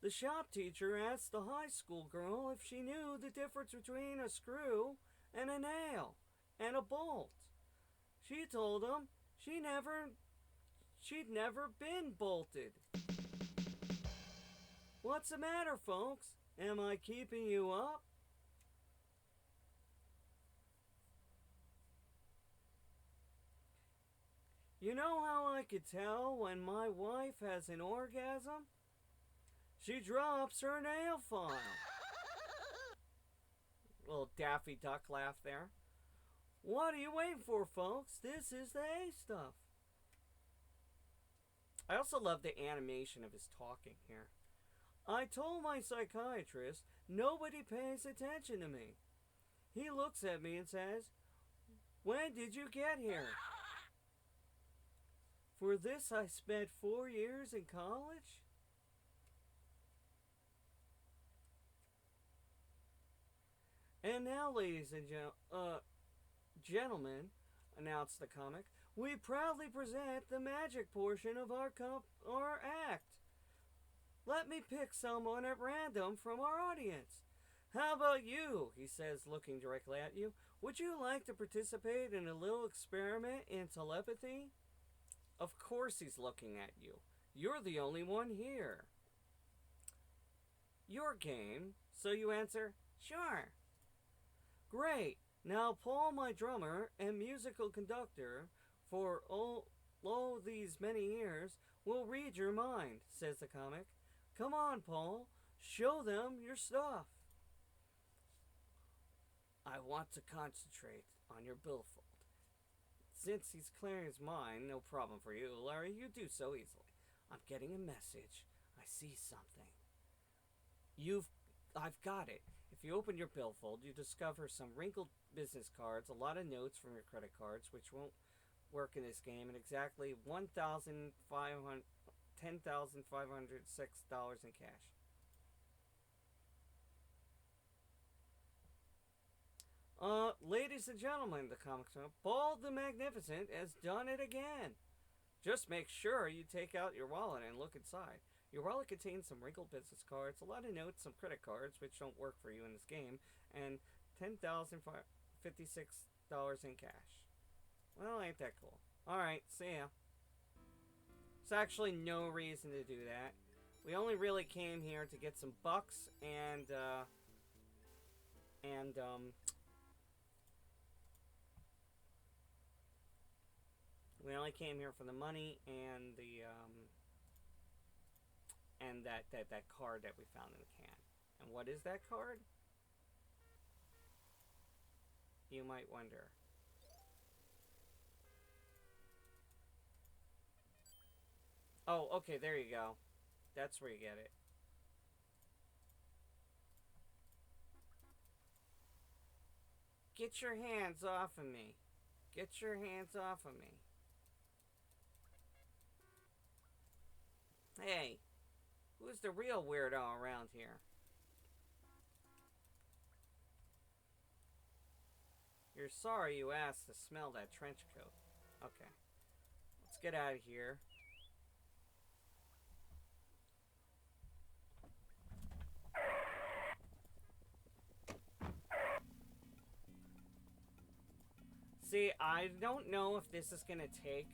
The shop teacher asked the high school girl if she knew the difference between a screw and a nail and a bolt. She told him she'd never been bolted. What's the matter, folks? Am I keeping you up? You know how I could tell when my wife has an orgasm? She drops her nail file. Little Daffy Duck laugh there. What are you waiting for, folks? This is the A stuff. I also love the animation of his talking here. I told my psychiatrist nobody pays attention to me. He looks at me and says, when did you get here? For this I spent 4 years in college? And now, ladies and gentlemen, announced the comic, we proudly present the magic portion of our act. Let me pick someone at random from our audience. How about you? He says, looking directly at you. Would you like to participate in a little experiment in telepathy? Of course he's looking at you. You're the only one here. Your game, so you answer, sure. Great. Now Paul, my drummer and musical conductor for all these many years, will read your mind, says the comic. Come on, Paul. Show them your stuff. I want to concentrate on your billfold. Since he's clearing his mind, no problem for you, Larry. You do so easily. I'm getting a message. I see something. I've got it. If you open your billfold, you discover some wrinkled business cards, a lot of notes from your credit cards, which won't work in this game, and exactly $10,506 in cash. Ladies and gentlemen, the comics are, Paul the Magnificent has done it again. Just make sure you take out your wallet and look inside. Your wallet contains some wrinkled business cards, a lot of notes, some credit cards, which don't work for you in this game, and $10,056 in cash. Well, ain't that cool. Alright, see ya. There's actually no reason to do that. We only really came here to get some bucks and we only came here for the money and the and that card that we found in the can. And what is that card? You might wonder. Oh, okay, there you go. That's where you get it. Get your hands off of me. Get your hands off of me. Hey, who's the real weirdo around here? You're sorry you asked to smell that trench coat. Okay. Let's get out of here. See, I don't know if this is gonna take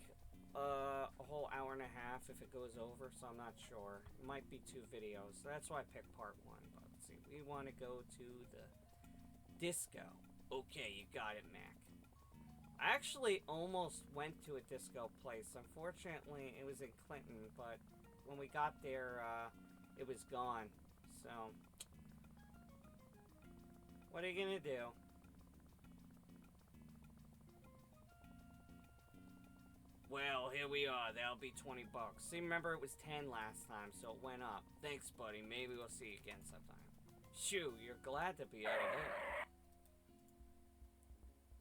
a whole hour and a half if it goes over, so I'm not sure. It might be 2 videos, so that's why I picked part 1. But let's see, we want to go to the disco. Okay, you got it, Mac. I actually almost went to a disco place. Unfortunately, it was in Clinton, but when we got there, it was gone. So, what are you gonna do? Well, here we are. That'll be $20. See, remember it was 10 last time, so it went up. Thanks, buddy. Maybe we'll see you again sometime. Shoo, you're glad to be out of here.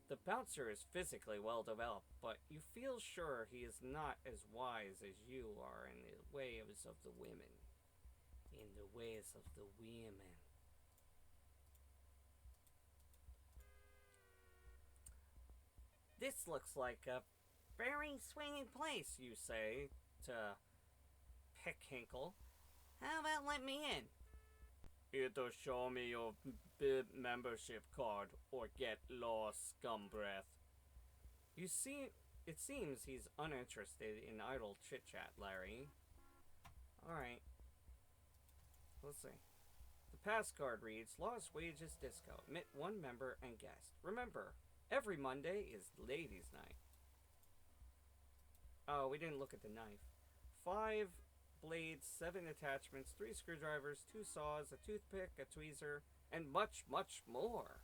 The bouncer is physically well developed, but you feel sure he is not as wise as you are in the ways of the women. In the ways of the women. This looks like a very swinging place, you say to Pickhinkle. How about let me in? Either show me your membership card or get lost, scumbreath. You see, it seems he's uninterested in idle chit-chat, Larry. Alright. Let's see. The pass card reads, Lost Wages Disco. Admit 1 member and guest. Remember, every Monday is ladies' night. Oh, we didn't look at the knife. 5 blades, 7 attachments, 3 screwdrivers, 2 saws, a toothpick, a tweezer, and much, much more.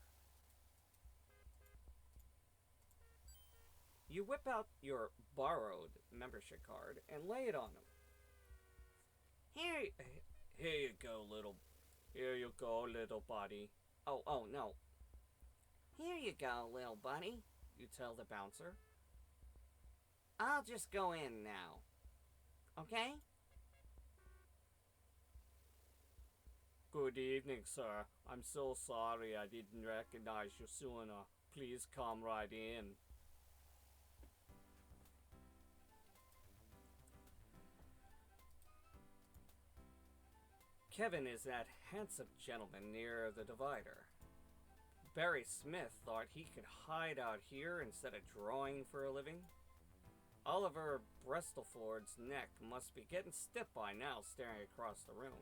You whip out your borrowed membership card and lay it on him. Here you go, little buddy. Oh, no. Here you go, little buddy, you tell the bouncer. I'll just go in now. Okay? Good evening, sir. I'm so sorry I didn't recognize you sooner. Please come right in. Kevin is that handsome gentleman near the divider. Barry Smith thought he could hide out here instead of drawing for a living. Oliver Brestleford's neck must be getting stiff by now, staring across the room.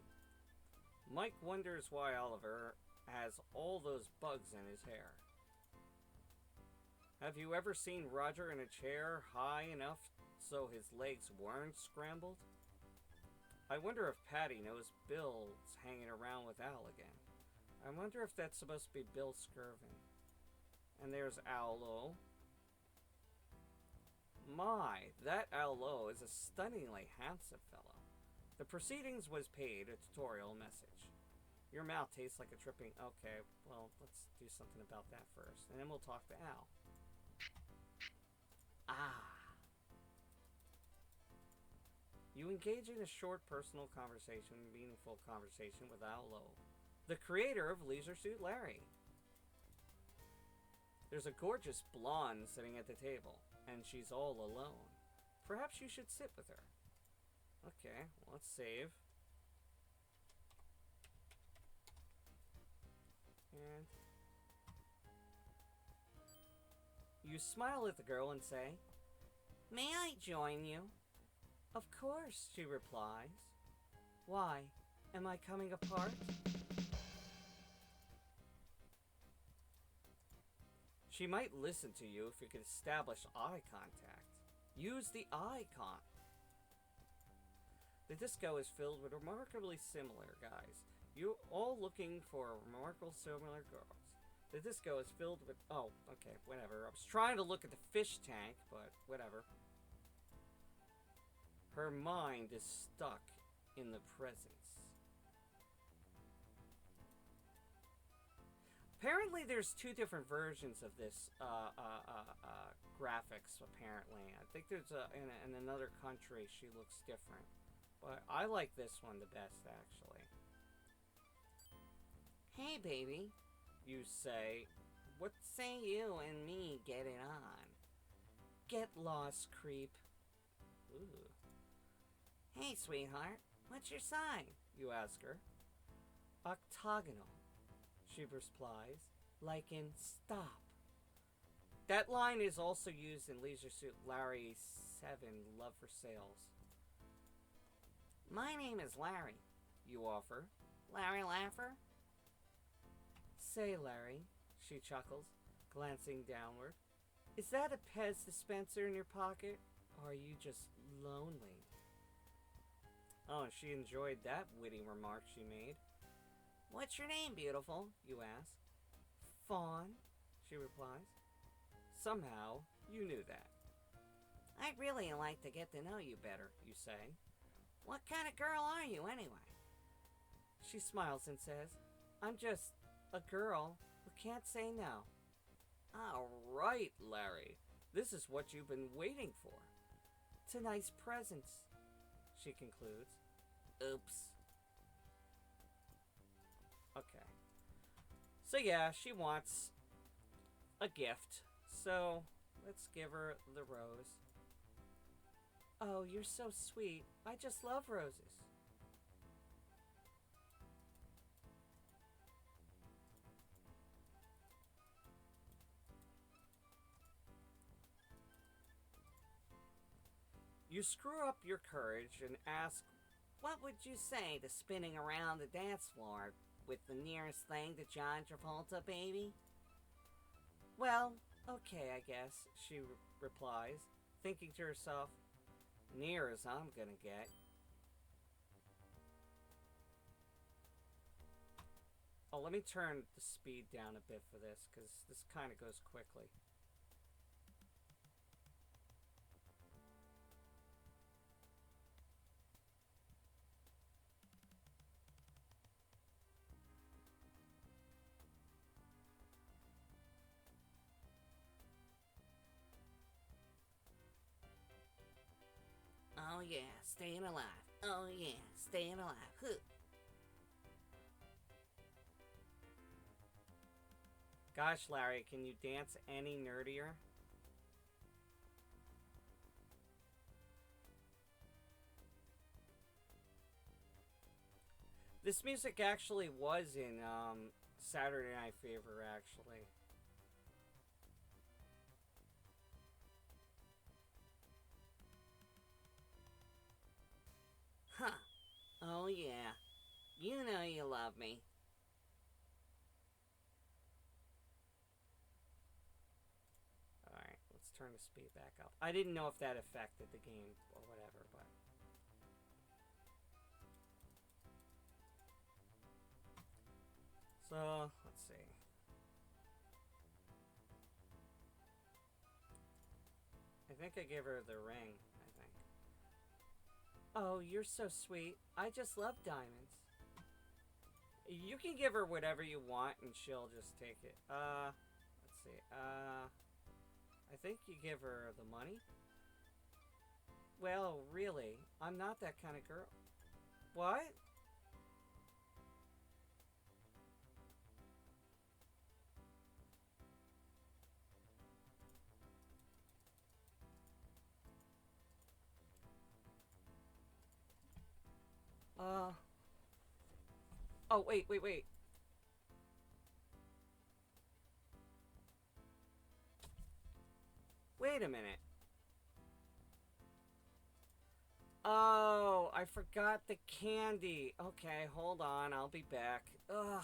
Mike wonders why Oliver has all those bugs in his hair. Have you ever seen Roger in a chair high enough so his legs weren't scrambled? I wonder if Patty knows Bill's hanging around with Al again. I wonder if that's supposed to be Bill Skirvin. And there's Al Lowe. My, that Al Lowe is a stunningly handsome fellow. The proceedings was paid, a tutorial message. Your mouth tastes like a tripping... Okay, well, let's do something about that first. And then we'll talk to Al. Ah. You engage in a short personal conversation, meaningful conversation with Al Lowe, the creator of Leisure Suit Larry. There's a gorgeous blonde sitting at the table, and she's all alone. Perhaps you should sit with her. Okay, well, let's save. And you smile at the girl and say, May I join you? Of course, she replies. Why? Am I coming apart? She might listen to you if you could establish eye contact. Use the icon. The disco is filled with remarkably similar guys. You're all looking for remarkably similar girls. The disco is filled with... Oh, okay, whatever. I was trying to look at the fish tank, but whatever. Her mind is stuck in the presence. Apparently there's 2 different versions of this graphics, apparently. I think there's in another country she looks different. But I like this one the best, actually. Hey, baby, you say. What say you and me get it on? Get lost, creep. Ooh. Hey, sweetheart, what's your sign? You ask her. Octagonal, she replies, like in stop. That line is also used in Leisure Suit Larry 7, Love for Sales. My name is Larry, you offer. Larry Laffer? Say, Larry, she chuckles, glancing downward. Is that a Pez dispenser in your pocket? Or are you just lonely? Oh, she enjoyed that witty remark she made. What's your name, beautiful? You ask. Fawn, she replies. Somehow, you knew that. I'd really like to get to know you better, you say. What kind of girl are you, anyway? She smiles and says, I'm just a girl who can't say no. All right, Larry. This is what you've been waiting for. Tonight's presents, she concludes. Oops. Okay. So yeah, she wants a gift. So let's give her the rose. Oh, you're so sweet. I just love roses. You screw up your courage and ask, what would you say to spinning around the dance floor with the nearest thing to John Travolta, baby? Well, okay, I guess, she replies, thinking to herself, near as I'm gonna get. Oh, let me turn the speed down a bit for this, because this kind of goes quickly. Oh yeah, staying alive. Oh yeah, staying alive. Huh. Gosh, Larry, can you dance any nerdier? This music actually was in Saturday Night Fever, actually. Huh. Oh yeah. You know you love me. Alright, let's turn the speed back up. I didn't know if that affected the game or whatever, but... So, let's see. I think I gave her the ring, I think. Oh, you're so sweet. I just love diamonds. You can give her whatever you want and she'll just take it. Let's see. I think you give her the money. Well, really, I'm not that kind of girl. What? Oh, wait. Wait a minute. Oh, I forgot the candy. Okay, hold on. I'll be back. Ugh.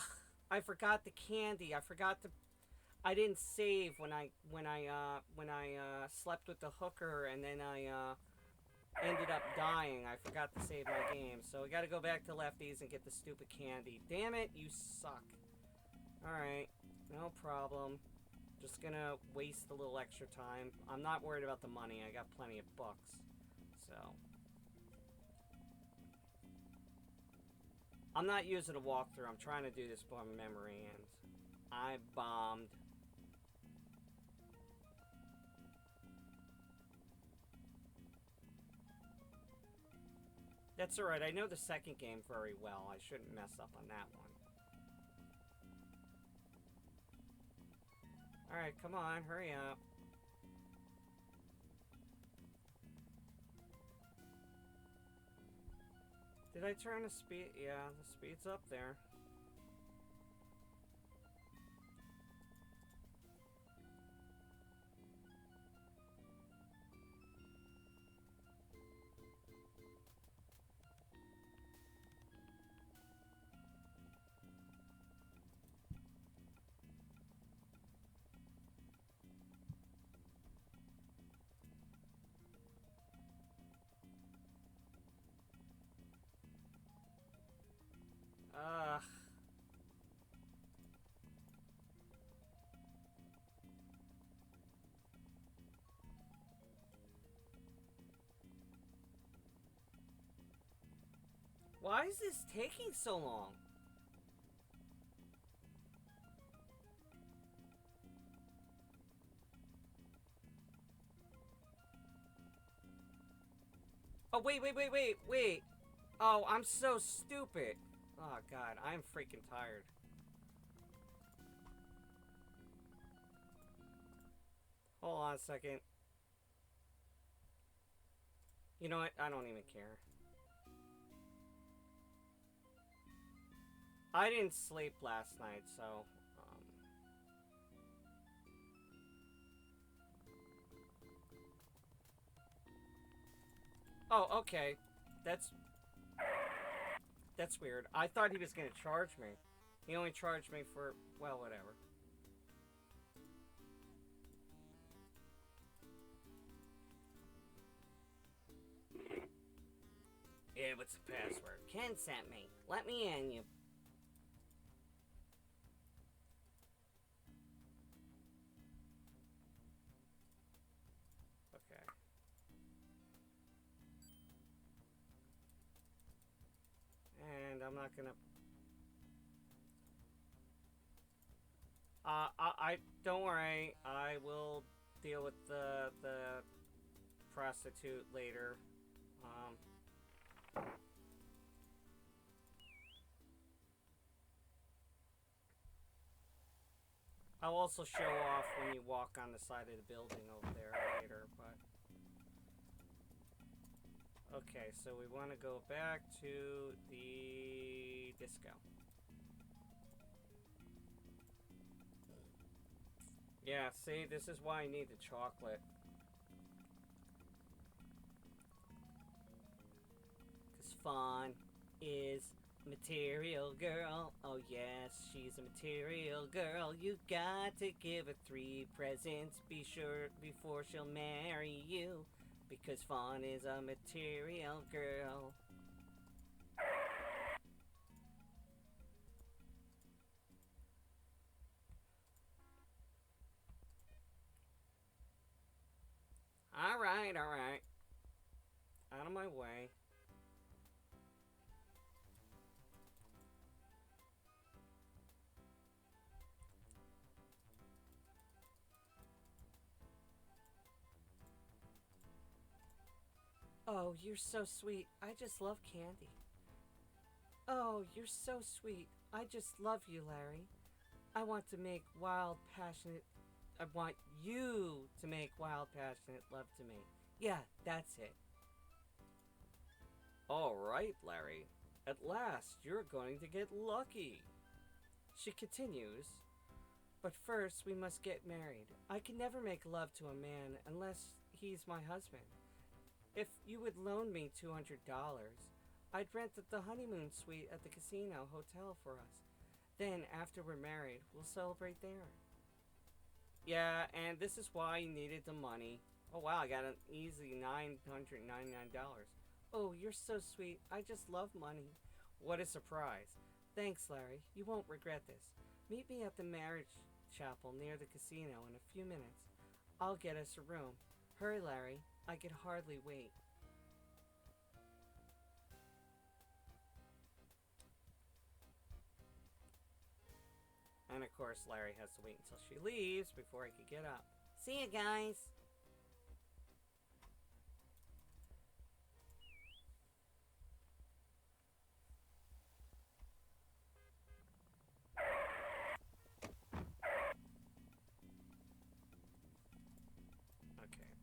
I forgot the candy. I didn't save when I slept with the hooker and then I ended up dying. I forgot to save my game. So we gotta go back to Lefty's and get the stupid candy. Damn it, you suck. Alright, no problem. Just gonna waste a little extra time. I'm not worried about the money. I got plenty of bucks. So. I'm not using a walkthrough. I'm trying to do this by memory and I bombed. That's alright, I know the second game very well. I shouldn't mess up on that one. Alright, come on, hurry up. Did I turn the speed? Yeah, the speed's up there. Ugh. Why is this taking so long? Oh, wait. Oh, I'm so stupid. Oh, God, I'm freaking tired. Hold on a second. You know what? I don't even care. I didn't sleep last night, so... Oh, okay. That's weird. I thought he was gonna charge me. He only charged me for... well, whatever. Yeah, what's the password? Ken sent me. Let me in, you. Okay. And I'm not gonna... I don't worry. I will deal with the prostitute later. I'll also show off when you walk on the side of the building over there later, but... Okay, so we want to go back to the disco. Yeah, see, this is why I need the chocolate. Because Fawn is material girl. Oh yes, she's a material girl. You got to give her 3 presents before she'll marry you. Because Fawn is a material girl. Alright. Out of my way. Oh, you're so sweet. I just love candy. Oh, you're so sweet. I just love you, Larry. I want you to make wild, passionate love to me. Yeah, that's it. Alright, Larry. At last, you're going to get lucky. She continues, but first we must get married. I can never make love to a man unless he's my husband. If you would loan me $200, I'd rent the honeymoon suite at the casino hotel for us. Then, after we're married, we'll celebrate there. Yeah, and this is why you needed the money. Oh wow, I got an easy $999. Oh, you're so sweet. I just love money. What a surprise. Thanks, Larry. You won't regret this. Meet me at the marriage chapel near the casino in a few minutes. I'll get us a room. Hurry, Larry. I can hardly wait. And of course, Larry has to wait until she leaves before he could get up. See you guys.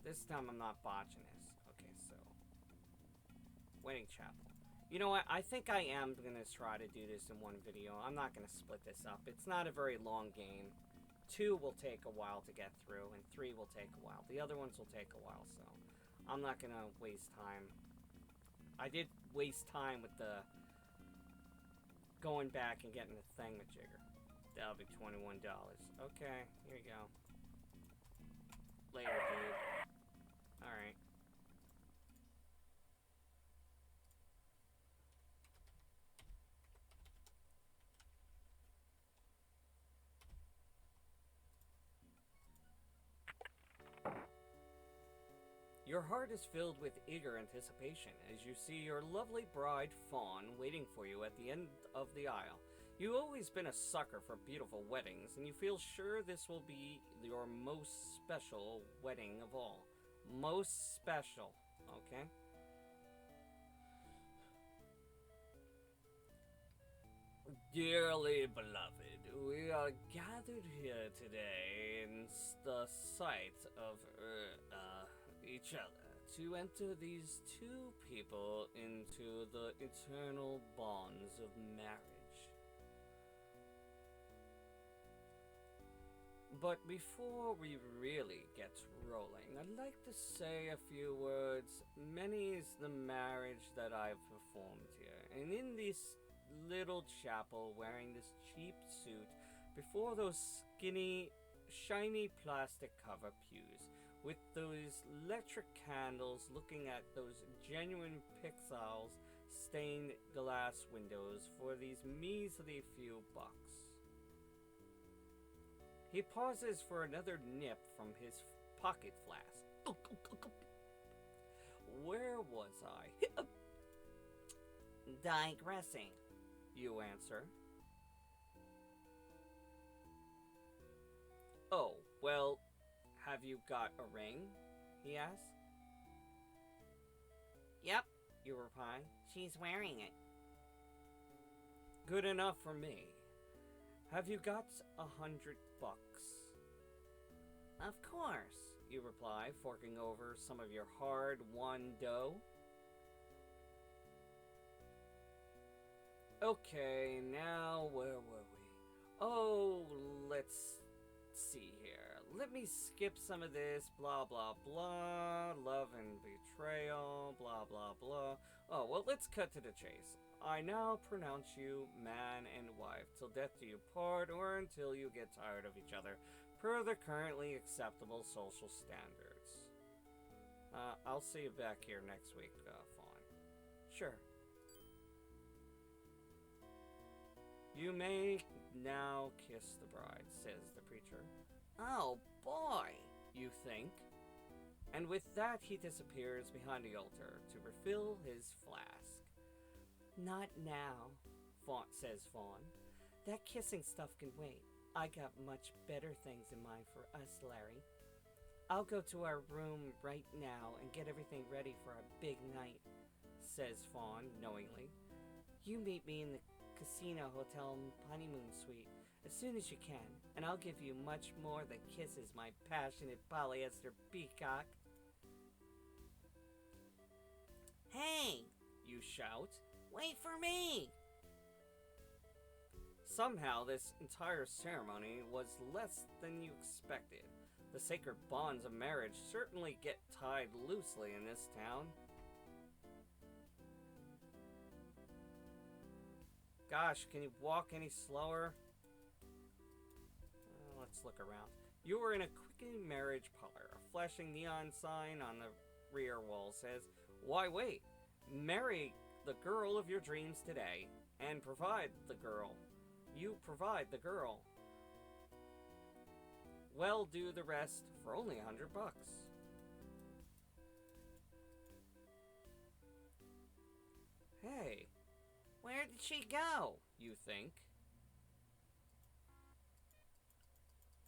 This time I'm not botching this. Okay, so wedding chapel. You know what? I think I am gonna try to do this in one video. I'm not gonna split this up. It's not a very long game. 2 will take a while to get through, and 3 will take a while. The other ones will take a while, so I'm not gonna waste time. I did waste time with the going back and getting the thingamajigger. That'll be $21. Okay, here you go. Later, dude. Alright. Your heart is filled with eager anticipation as you see your lovely bride, Fawn, waiting for you at the end of the aisle. You've always been a sucker for beautiful weddings, and you feel sure this will be your most special wedding of all. Most special, okay? Dearly beloved, we are gathered here today in the sight of each other to enter these two people into the eternal bonds of marriage. But before we really get rolling, I'd like to say a few words. Many is the marriage that I've performed here, and in this little chapel wearing this cheap suit before those skinny, shiny plastic cover pews, with those electric candles looking at those genuine pixels stained glass windows for these measly few bucks. He pauses for another nip from his pocket flask. Where was I? Digressing. You answer. Oh, well, have you got a ring? He asks. Yep, You reply. she's wearing it. Good enough for me. Have you got $100? Of course. You reply, forking over some of your hard-won dough. Okay, now where were we? Oh, let's see here. Let me skip some of this, blah blah blah, love and betrayal, blah blah blah. Oh, well, let's cut to the chase. I now pronounce you man and wife, till death do you part, or until you get tired of each other, per the currently acceptable social standards. I'll see you back here next week, Fawn. Sure. You may now kiss the bride, says the preacher. Oh boy. You think. And with that, he disappears behind the altar to refill his flask. Not now, Says Fawn. that kissing stuff can wait. I got much better things in mind for us, Larry. I'll go to our room right now and get everything ready for our big night, Says Fawn, knowingly. You meet me in the Casino Hotel honeymoon suite as soon as you can, and I'll give you much more than kisses, my passionate polyester peacock. Hey, You shout. wait for me! Somehow, this entire ceremony was less than you expected. The sacred bonds of marriage certainly get tied loosely in this town. Gosh, can you walk any slower? Let's look around. You are in a quickening marriage parlor. A flashing neon sign on the rear wall says, "Why wait? Marry the girl of your dreams today and provide the girl. You provide the girl. Well, do the rest for only $100. Hey, Where did she go? you think.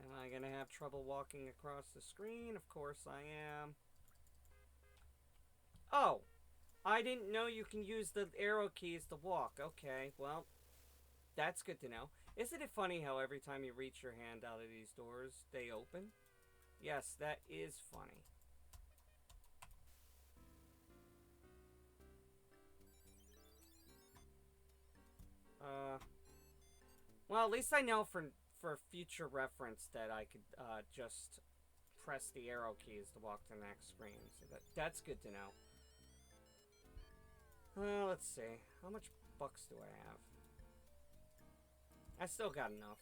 Am I gonna have trouble walking across the screen? Of course I am. Oh! I didn't know you can use the arrow keys to walk. Okay, well, that's good to know. Isn't it funny how every time you reach your hand out of these doors, they open? Yes, that is funny. Well, at least I know for future reference that I could just press the arrow keys to walk to the next screen. So that's good to know. Let's see. How much bucks do I have? I still got enough.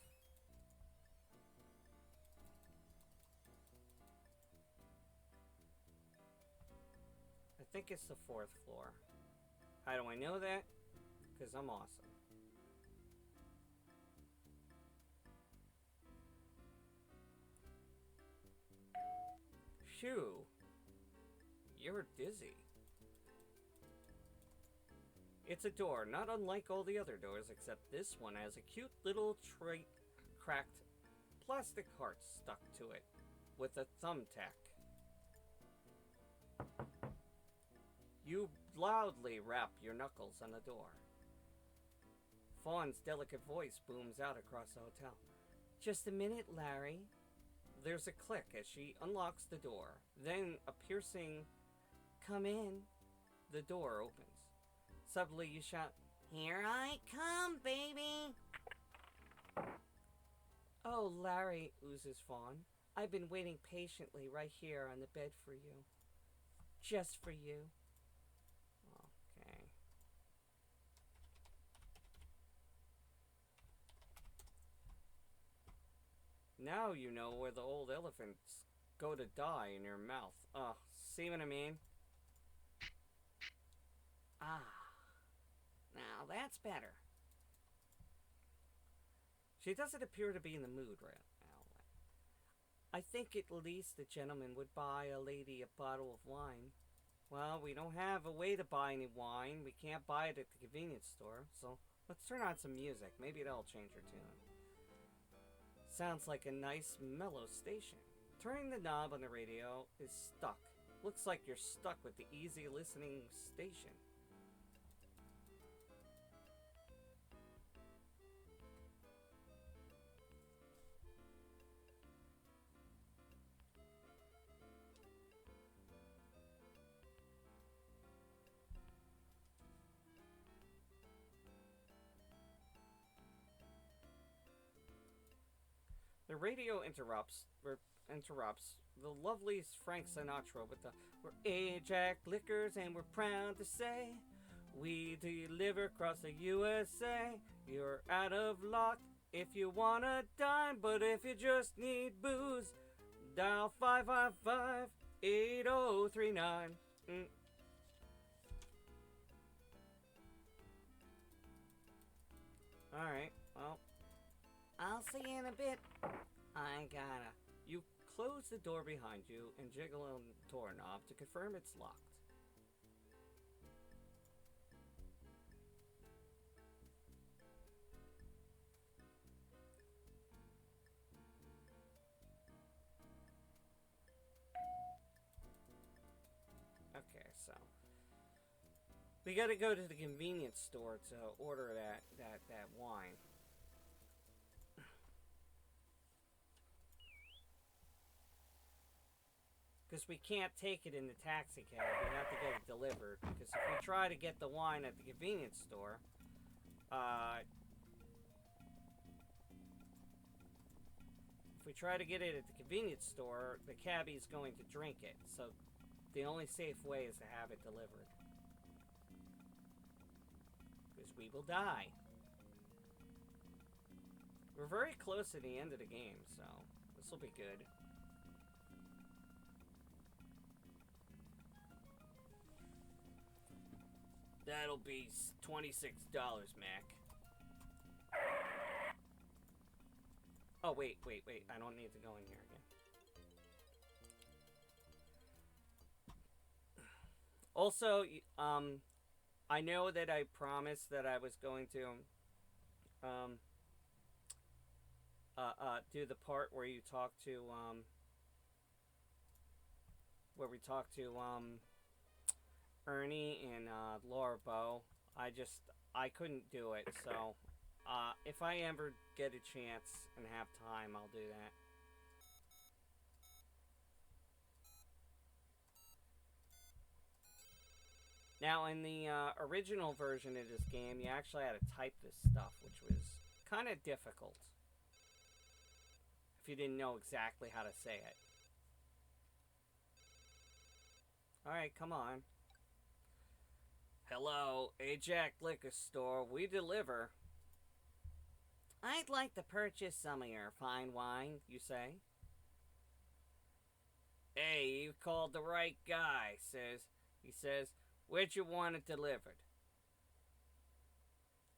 I think it's the 4th floor. How do I know that? Because I'm awesome. Phew. You're dizzy. It's a door, not unlike all the other doors, except this one has a cute little cracked plastic heart stuck to it with a thumbtack. You loudly rap your knuckles on the door. Fawn's delicate voice booms out across the hotel. Just a minute, Larry. There's a click as she unlocks the door. Then a piercing, "Come in." The door opens. Suddenly you shout, "Here I come, baby!" "Oh, Larry," oozes Fawn. "I've been waiting patiently right here on the bed for you. Just for you." Okay. Now you know where the old elephants go to die in your mouth. See what I mean? Ah, now that's better. She doesn't appear to be in the mood right now. I think at least the gentleman would buy a lady a bottle of wine. Well, we don't have a way to buy any wine. We can't buy it at the convenience store. So let's turn on some music. Maybe that'll change her tune. Sounds like a nice, mellow station. Turning the knob on the radio is stuck. Looks like you're stuck with the easy listening station. The radio interrupts the loveliest Frank Sinatra with the "We're Ajax Liquors and we're proud to say we deliver across the USA. You're out of luck if you wanna dine, but if you just need booze, dial 555-8039. Alright, well, I'll see you in a bit. I gotta. you close the door behind you and jiggle on the doorknob to confirm it's locked. Okay, so we gotta go to the convenience store to order that wine. Because we can't take it in the taxi cab, we have to get it delivered. Because if we try to get the wine at the convenience store, if we try to get it at the convenience store, the cabbie's going to drink it. So the only safe way is to have it delivered. Because we will die. We're very close to the end of the game, so this will be good. That'll be $26, Mac. Oh, wait. I don't need to go in here again. Also, I know that I promised that I was going to, do the part where you talk to, where we talk to, Ernie and Laura Bow. I couldn't do it, so if I ever get a chance and have time, I'll do that. Now, in the original version of this game, you actually had to type this stuff, which was kind of difficult if you didn't know exactly how to say it. Alright, come on. Hello, Ajax Liquor Store. We deliver. I'd like to purchase some of your fine wine, you say. Hey, you called the right guy, he says. Where'd you want it delivered?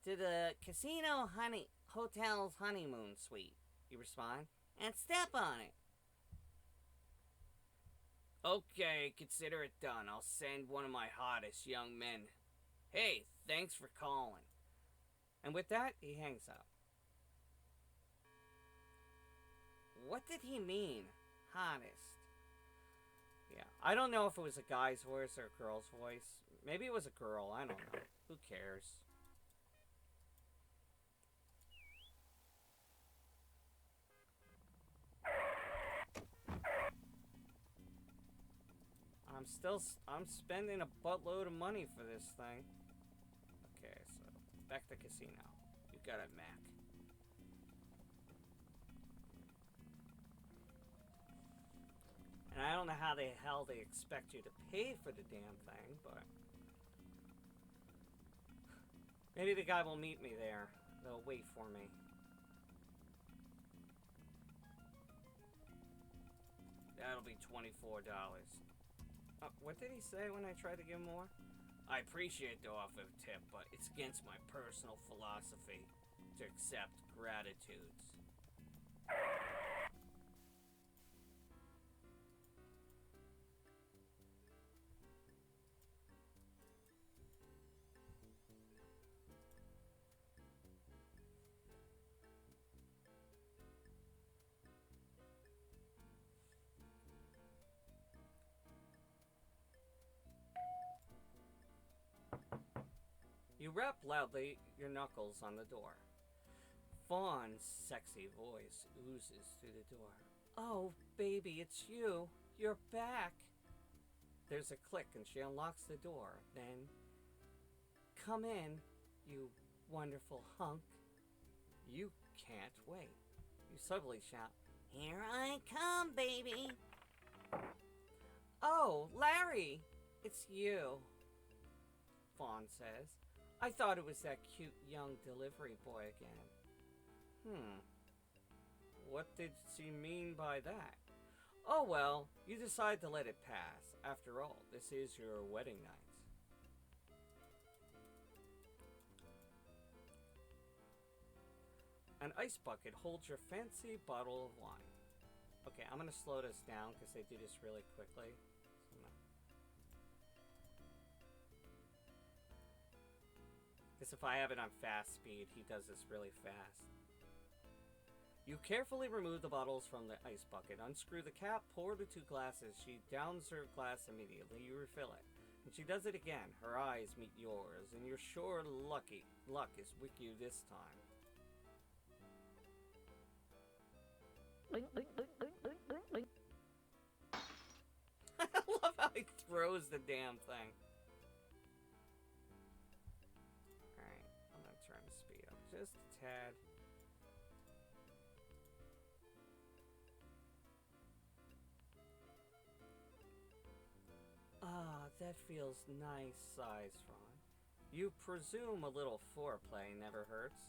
To the Casino Hotel's honeymoon suite, you respond, and step on it. Okay, consider it done. I'll send one of my hottest young men. Hey, thanks for calling. And with that, he hangs up. What did he mean, hottest? Yeah, I don't know if it was a guy's voice or a girl's voice. Maybe it was a girl, I don't know. Who cares? I'm spending a buttload of money for this thing. Okay, so back to casino. You got it, Mac. And I don't know how the hell they expect you to pay for the damn thing, but maybe the guy will meet me there. They'll wait for me. That'll be $24. What did he say when I tried to give more? I appreciate the offer of tip, but it's against my personal philosophy to accept gratitudes. You rap loudly your knuckles on the door. Fawn's sexy voice oozes through the door. Oh, baby, it's you. You're back. There's a click and she unlocks the door. Then, come in, you wonderful hunk. You can't wait. You suddenly shout, Here I come, baby. Oh, Larry, it's you. Fawn says. I thought it was that cute young delivery boy again. What did she mean by that? Oh well, you decide to let it pass. After all, this is your wedding night. An ice bucket holds your fancy bottle of wine. Okay, I'm gonna slow this down because they do this really quickly. Because if I have it on fast speed, he does this really fast. You carefully remove the bottles from the ice bucket, unscrew the cap, pour the 2 glasses. She downs her glass immediately. You refill it. And she does it again. Her eyes meet yours, and you're sure luck is with you this time. I love how he throws the damn thing. Alright, I'm gonna turn the speed up just a tad. Ah, that feels nice, sighs Fawn. You presume a little foreplay never hurts.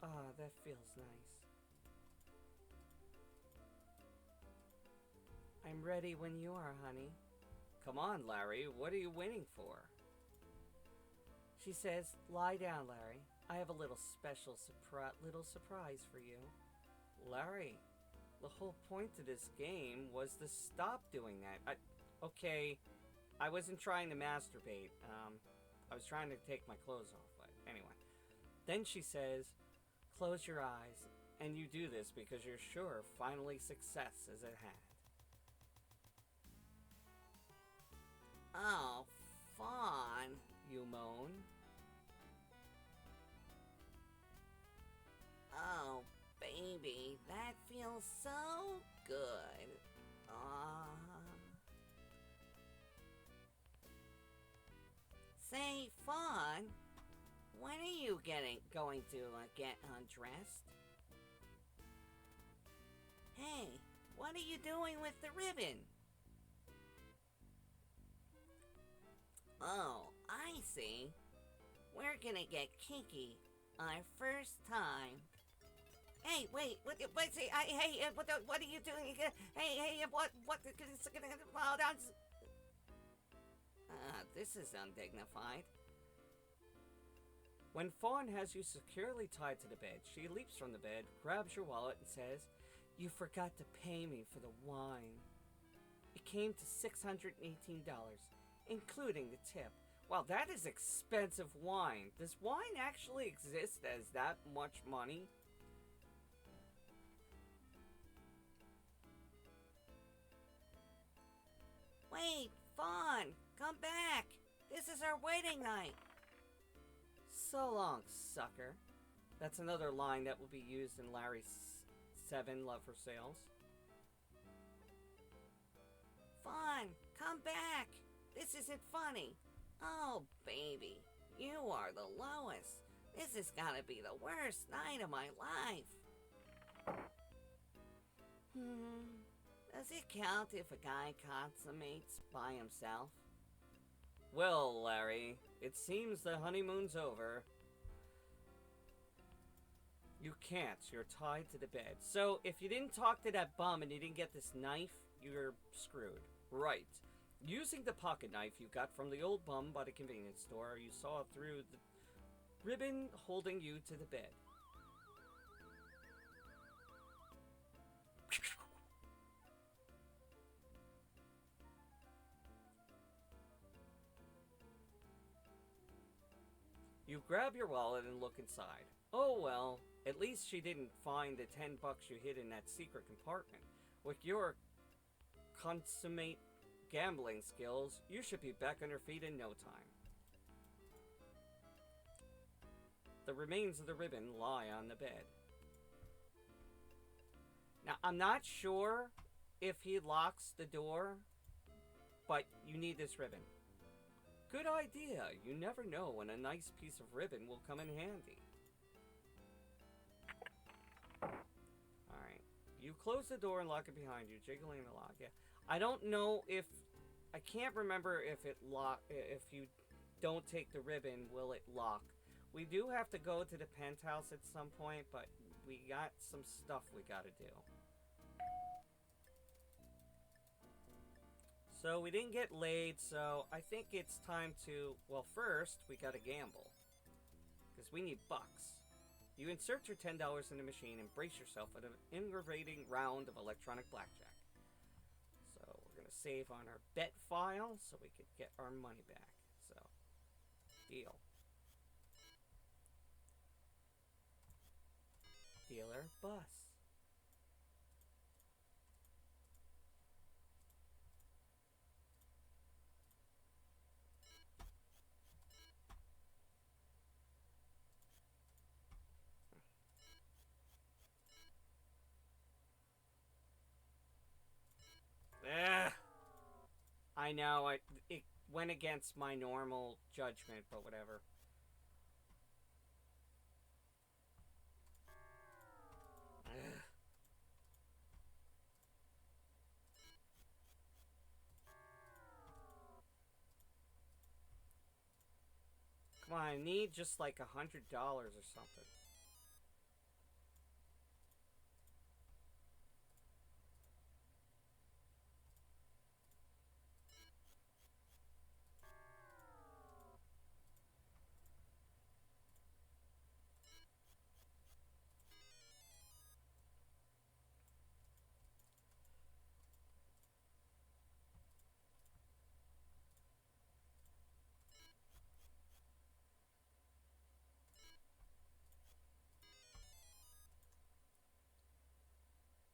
Ah, that feels nice. I'm ready when you are, honey. Come on, Larry, what are you waiting for? She says, lie down, Larry. I have a little special surprise for you. Larry, the whole point of this game was to stop doing that. Okay, I wasn't trying to masturbate. I was trying to take my clothes off, but anyway. Then she says, close your eyes, and you do this because you're sure finally success is at hand. Oh, Fawn, You moan. Oh, baby, that feels so good. Say, Fawn, when are you going to get undressed? Hey, what are you doing with the ribbon? Oh, I see. We're gonna get kinky our first time. Hey, wait, what, say, hey, what are you doing? Hey, what, hold on. This is undignified. When Fawn has you securely tied to the bed, she leaps from the bed, grabs your wallet, and says, "You forgot to pay me for the wine. It came to $618, including the tip." Wow, that is expensive wine. Does wine actually exist as that much money? Wait, Fawn, come back. This is our wedding night. So long, sucker. That's another line that will be used in Larry's 7 Love for Sales. Fawn, come back. This isn't funny. Oh, baby, you are the lowest. This has got to be the worst night of my life. Does it count if a guy consummates by himself? Well, Larry, it seems the honeymoon's over. You can't. You're tied to the bed. So, if you didn't talk to that bum and you didn't get this knife, you're screwed. Right. Using the pocket knife you got from the old bum by the convenience store, you saw through the ribbon holding you to the bed. You grab your wallet and look inside. Oh well, at least she didn't find the $10 you hid in that secret compartment. With your consummate gambling skills, you should be back on your feet in no time. The remains of the ribbon lie on the bed. Now, I'm not sure if he locks the door, but you need this ribbon. Good idea. You never know when a nice piece of ribbon will come in handy. Alright. You close the door and lock it behind you, jiggling the lock. Yeah. I don't know if... I can't remember if it if you don't take the ribbon, will it lock. We do have to go to the penthouse at some point, but we got some stuff we gotta do. So we didn't get laid, so I think it's time to... Well, first, we gotta gamble. Because we need bucks. You insert your $10 in the machine and brace yourself at an innovating round of electronic blackjack. So we're gonna save on our bet file so we could get our money back. So, deal. Dealer, bus. I know, it went against my normal judgment, but whatever. Come on, I need just like $100 or something.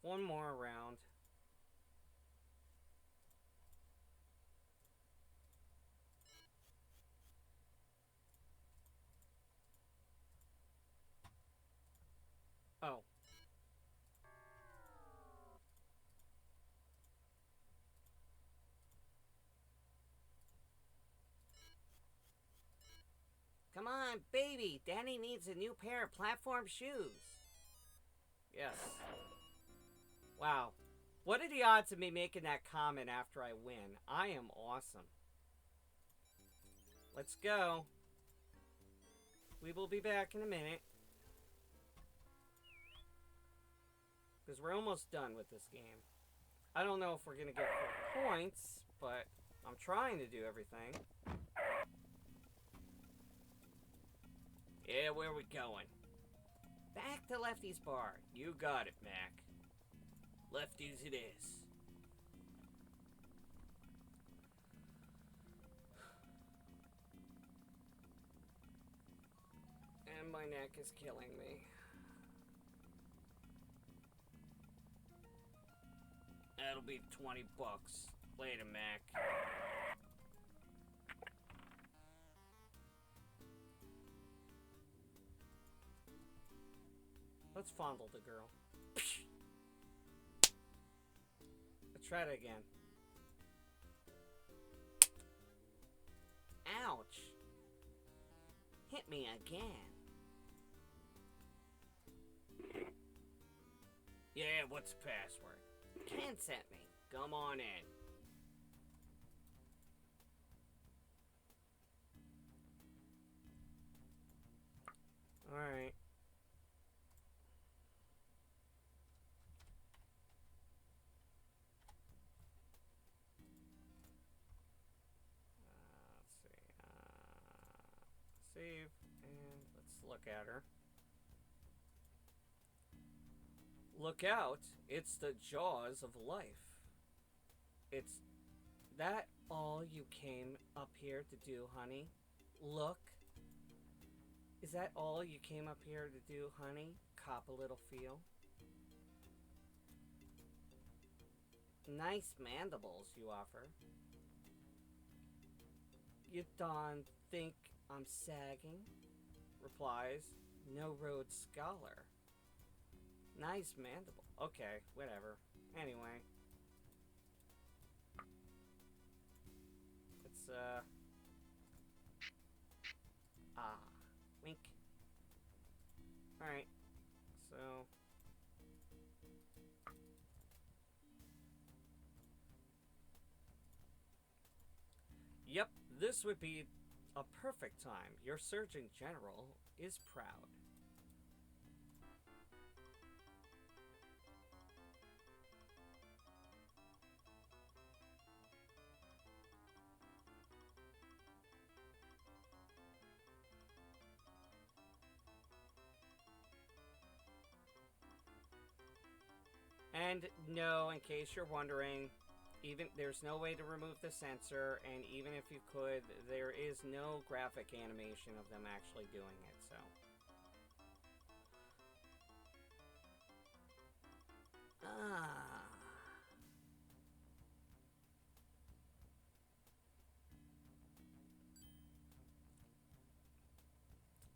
One more round. Oh. on, baby. Daddy needs a new pair of platform shoes. Yes. Wow. What are the odds of me making that comment after I win? I am awesome. Let's go. We will be back in a minute. Because we're almost done with this game. I don't know if we're going to get full points, but I'm trying to do everything. Yeah, where are we going? Back to Lefty's bar. You got it, Mac. Lefties it is. And my neck is killing me. That'll be $20. Later, Mac. Let's fondle the girl. Let's try it again. Ouch. Hit me again. Yeah, what's the password? Ken sent me. Come on in. Alright. Let's see. Save, and let's look at her. Look out, it's the jaws of life. It's that all you came up here to do, honey? Look. Is that all you came up here to do, honey? Cop a little feel? Nice mandibles you offer. You don't think I'm sagging? Replies, No Road Scholar. Nice mandible. Okay, whatever. Anyway. Let's, wink. Alright. So. Yep, this would be a perfect time. Your Surgeon General is proud. And no, in case you're wondering, even there's no way to remove the sensor, and even if you could, there is no graphic animation of them actually doing it, so.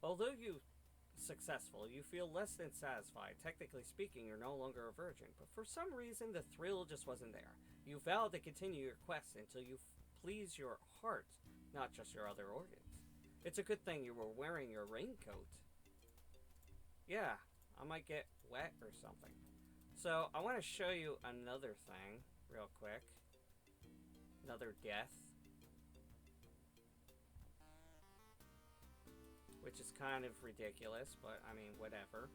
Although successful, you feel less than satisfied. Technically speaking, you're no longer a virgin, but for some reason, the thrill just wasn't there. You vowed to continue your quest until you please your heart, not just your other organs. It's a good thing you were wearing your raincoat. Yeah, I might get wet or something. So, I want to show you another thing, real quick. Another death. Which is kind of ridiculous, but I mean, whatever.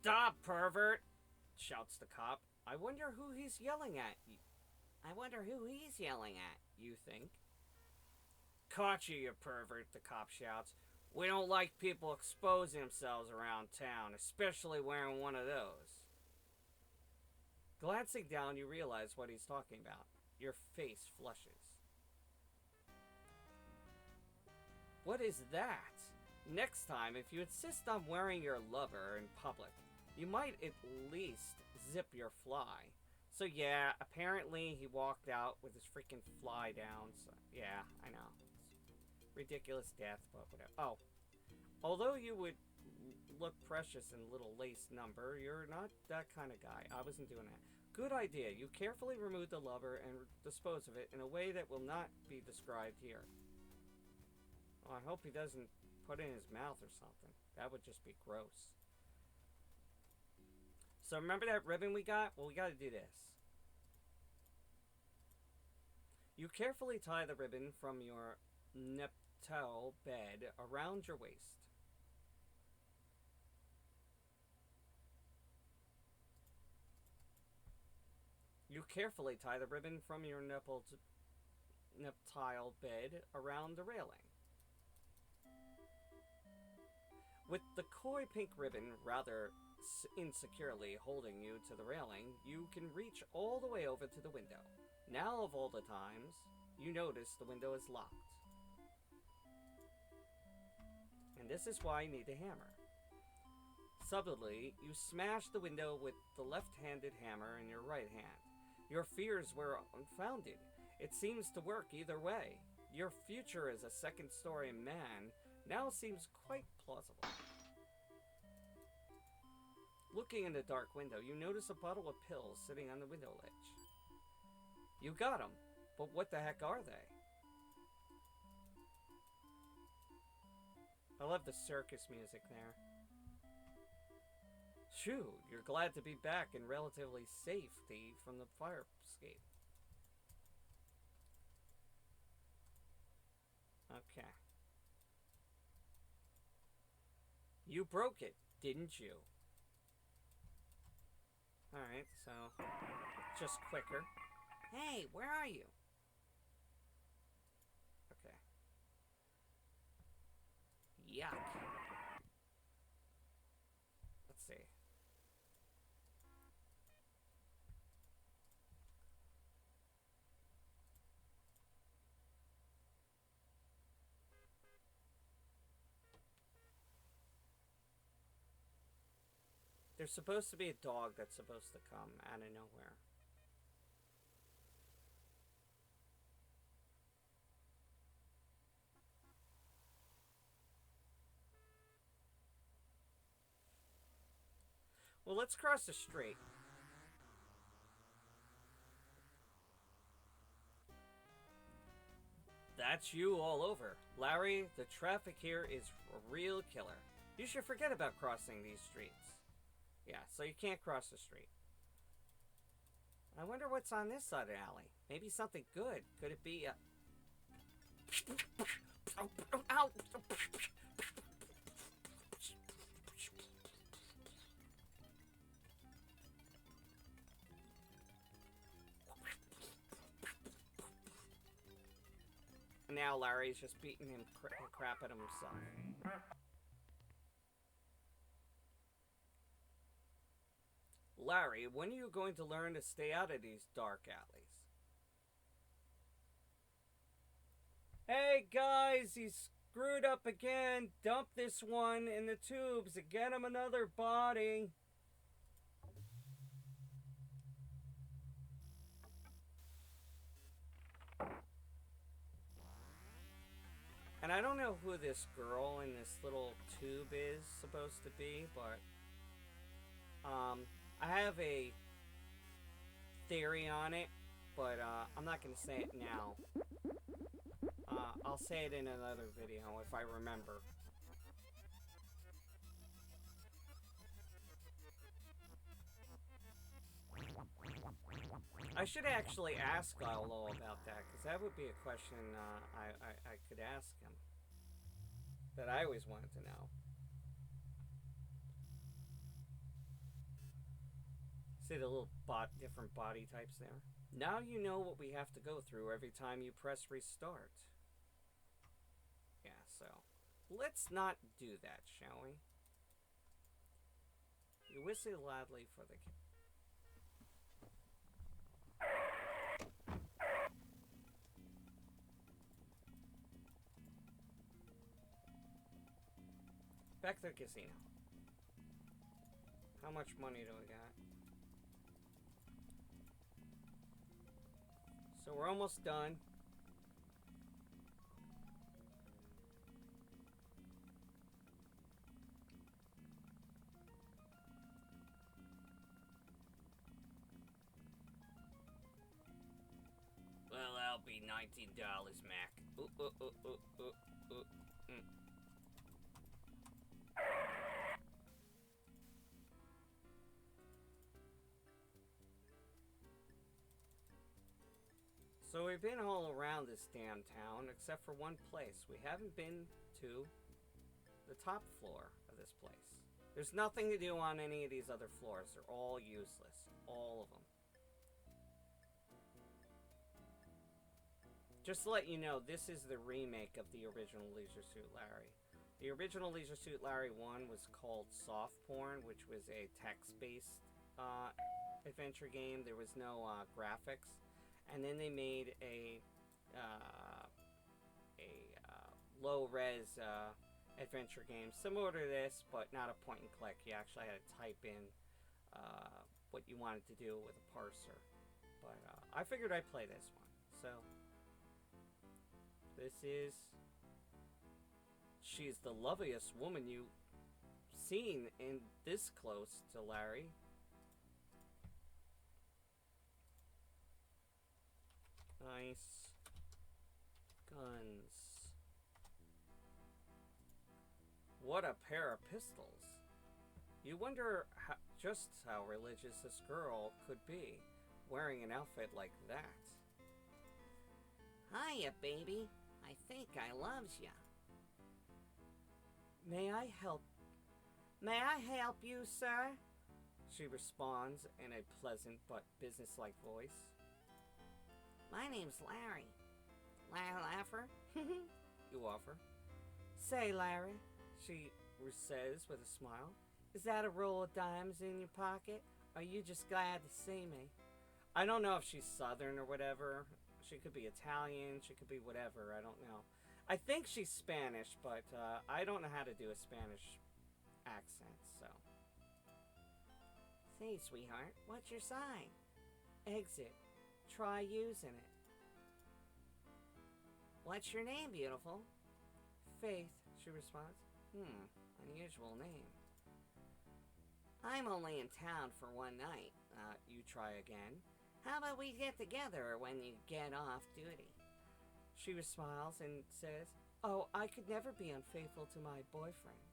Stop, pervert! Shouts the cop. I wonder who he's yelling at. I wonder who he's yelling at, you think? Caught you, you pervert, the cop shouts. We don't like people exposing themselves around town, especially wearing one of those. Glancing down, you realize what he's talking about. Your face flushes. What is that? Next time, if you insist on wearing your lover in public, you might at least zip your fly. So yeah, apparently he walked out with his freaking fly down. So yeah, I know. It's ridiculous death, but whatever. Oh. Although you would look precious in a little lace number, you're not that kind of guy. I wasn't doing that. Good idea. You carefully remove the lover and dispose of it in a way that will not be described here. Oh, I hope he doesn't put it in his mouth or something. That would just be gross. So remember that ribbon we got? Well, we got to do this. You carefully tie the ribbon from your nuptial bed around your waist. You carefully tie the ribbon from your nuptial bed around the railing. With the coy pink ribbon rather insecurely holding you to the railing, you can reach all the way over to the window. Now, of all the times, you notice the window is locked. And this is why you need a hammer. Subtly, you smash the window with the left-handed hammer in your right hand. Your fears were unfounded. It seems to work either way. Your future as a second-story man now seems quite plausible. Looking in the dark window, you notice a bottle of pills sitting on the window ledge. You got them, but what the heck are they? I love the circus music there. Shoo, you're glad to be back in relatively safety from the fire escape. Okay. You broke it, didn't you? Alright, so just quicker. Hey, where are you? Okay. Yuck. Let's see. There's supposed to be a dog that's supposed to come out of nowhere. Well, let's cross the street. That's you all over. Larry, the traffic here is a real killer. You should forget about crossing these streets. Yeah, so you can't cross the street. I wonder what's on this side of the alley. Maybe something good. Could it be a... Ow! Now Larry's just beating him crap at himself. Larry, when are you going to learn to stay out of these dark alleys? Hey guys, he's screwed up again. Dump this one in the tubes and get him another body. And I don't know who this girl in this little tube is supposed to be, but I have a theory on it, but I'm not going to say it now. I'll say it in another video if I remember. I should actually ask Ilo about that, because that would be a question I could ask him. That I always wanted to know. See the little different body types there? Now you know what we have to go through every time you press restart. Yeah, so let's not do that, shall we? You whistle loudly for the... Back to the casino. How much money do we got? So we're almost done. Well, that'll be $19, Mac. Ooh, ooh, ooh, ooh, ooh, ooh. Mm. So we've been all around this damn town except for one place. We haven't been to the top floor of this place. There's nothing to do on any of these other floors. They're all useless. All of them. Just to let you know, this is the remake of the original Leisure Suit Larry. The original Leisure Suit Larry 1 was called Soft Porn, which was a text-based adventure game. There was no graphics. And then they made a low-res adventure game similar to this, but not a point and click. You actually had to type in what you wanted to do with a parser. But I figured I'd play this one. So this is. She's the loveliest woman you've seen in this close to Larry. Nice guns. What a pair of pistols. You wonder just how religious this girl could be, wearing an outfit like that. Hiya, baby. I think I loves ya. May I help you, sir? She responds in a pleasant but businesslike voice. My name's Larry. Laugher? You offer. Say, Larry, she says with a smile, is that a roll of dimes in your pocket? Or are you just glad to see me? I don't know if she's Southern or whatever. She could be Italian. She could be whatever. I don't know. I think she's Spanish, but I don't know how to do a Spanish accent, so. Say, sweetheart, what's your sign? Exit. Try using it. What's your name, beautiful? Faith, she responds. Unusual name. I'm only in town for one night. You try again. How about we get together when you get off duty? She smiles and says, oh, I could never be unfaithful to my boyfriend.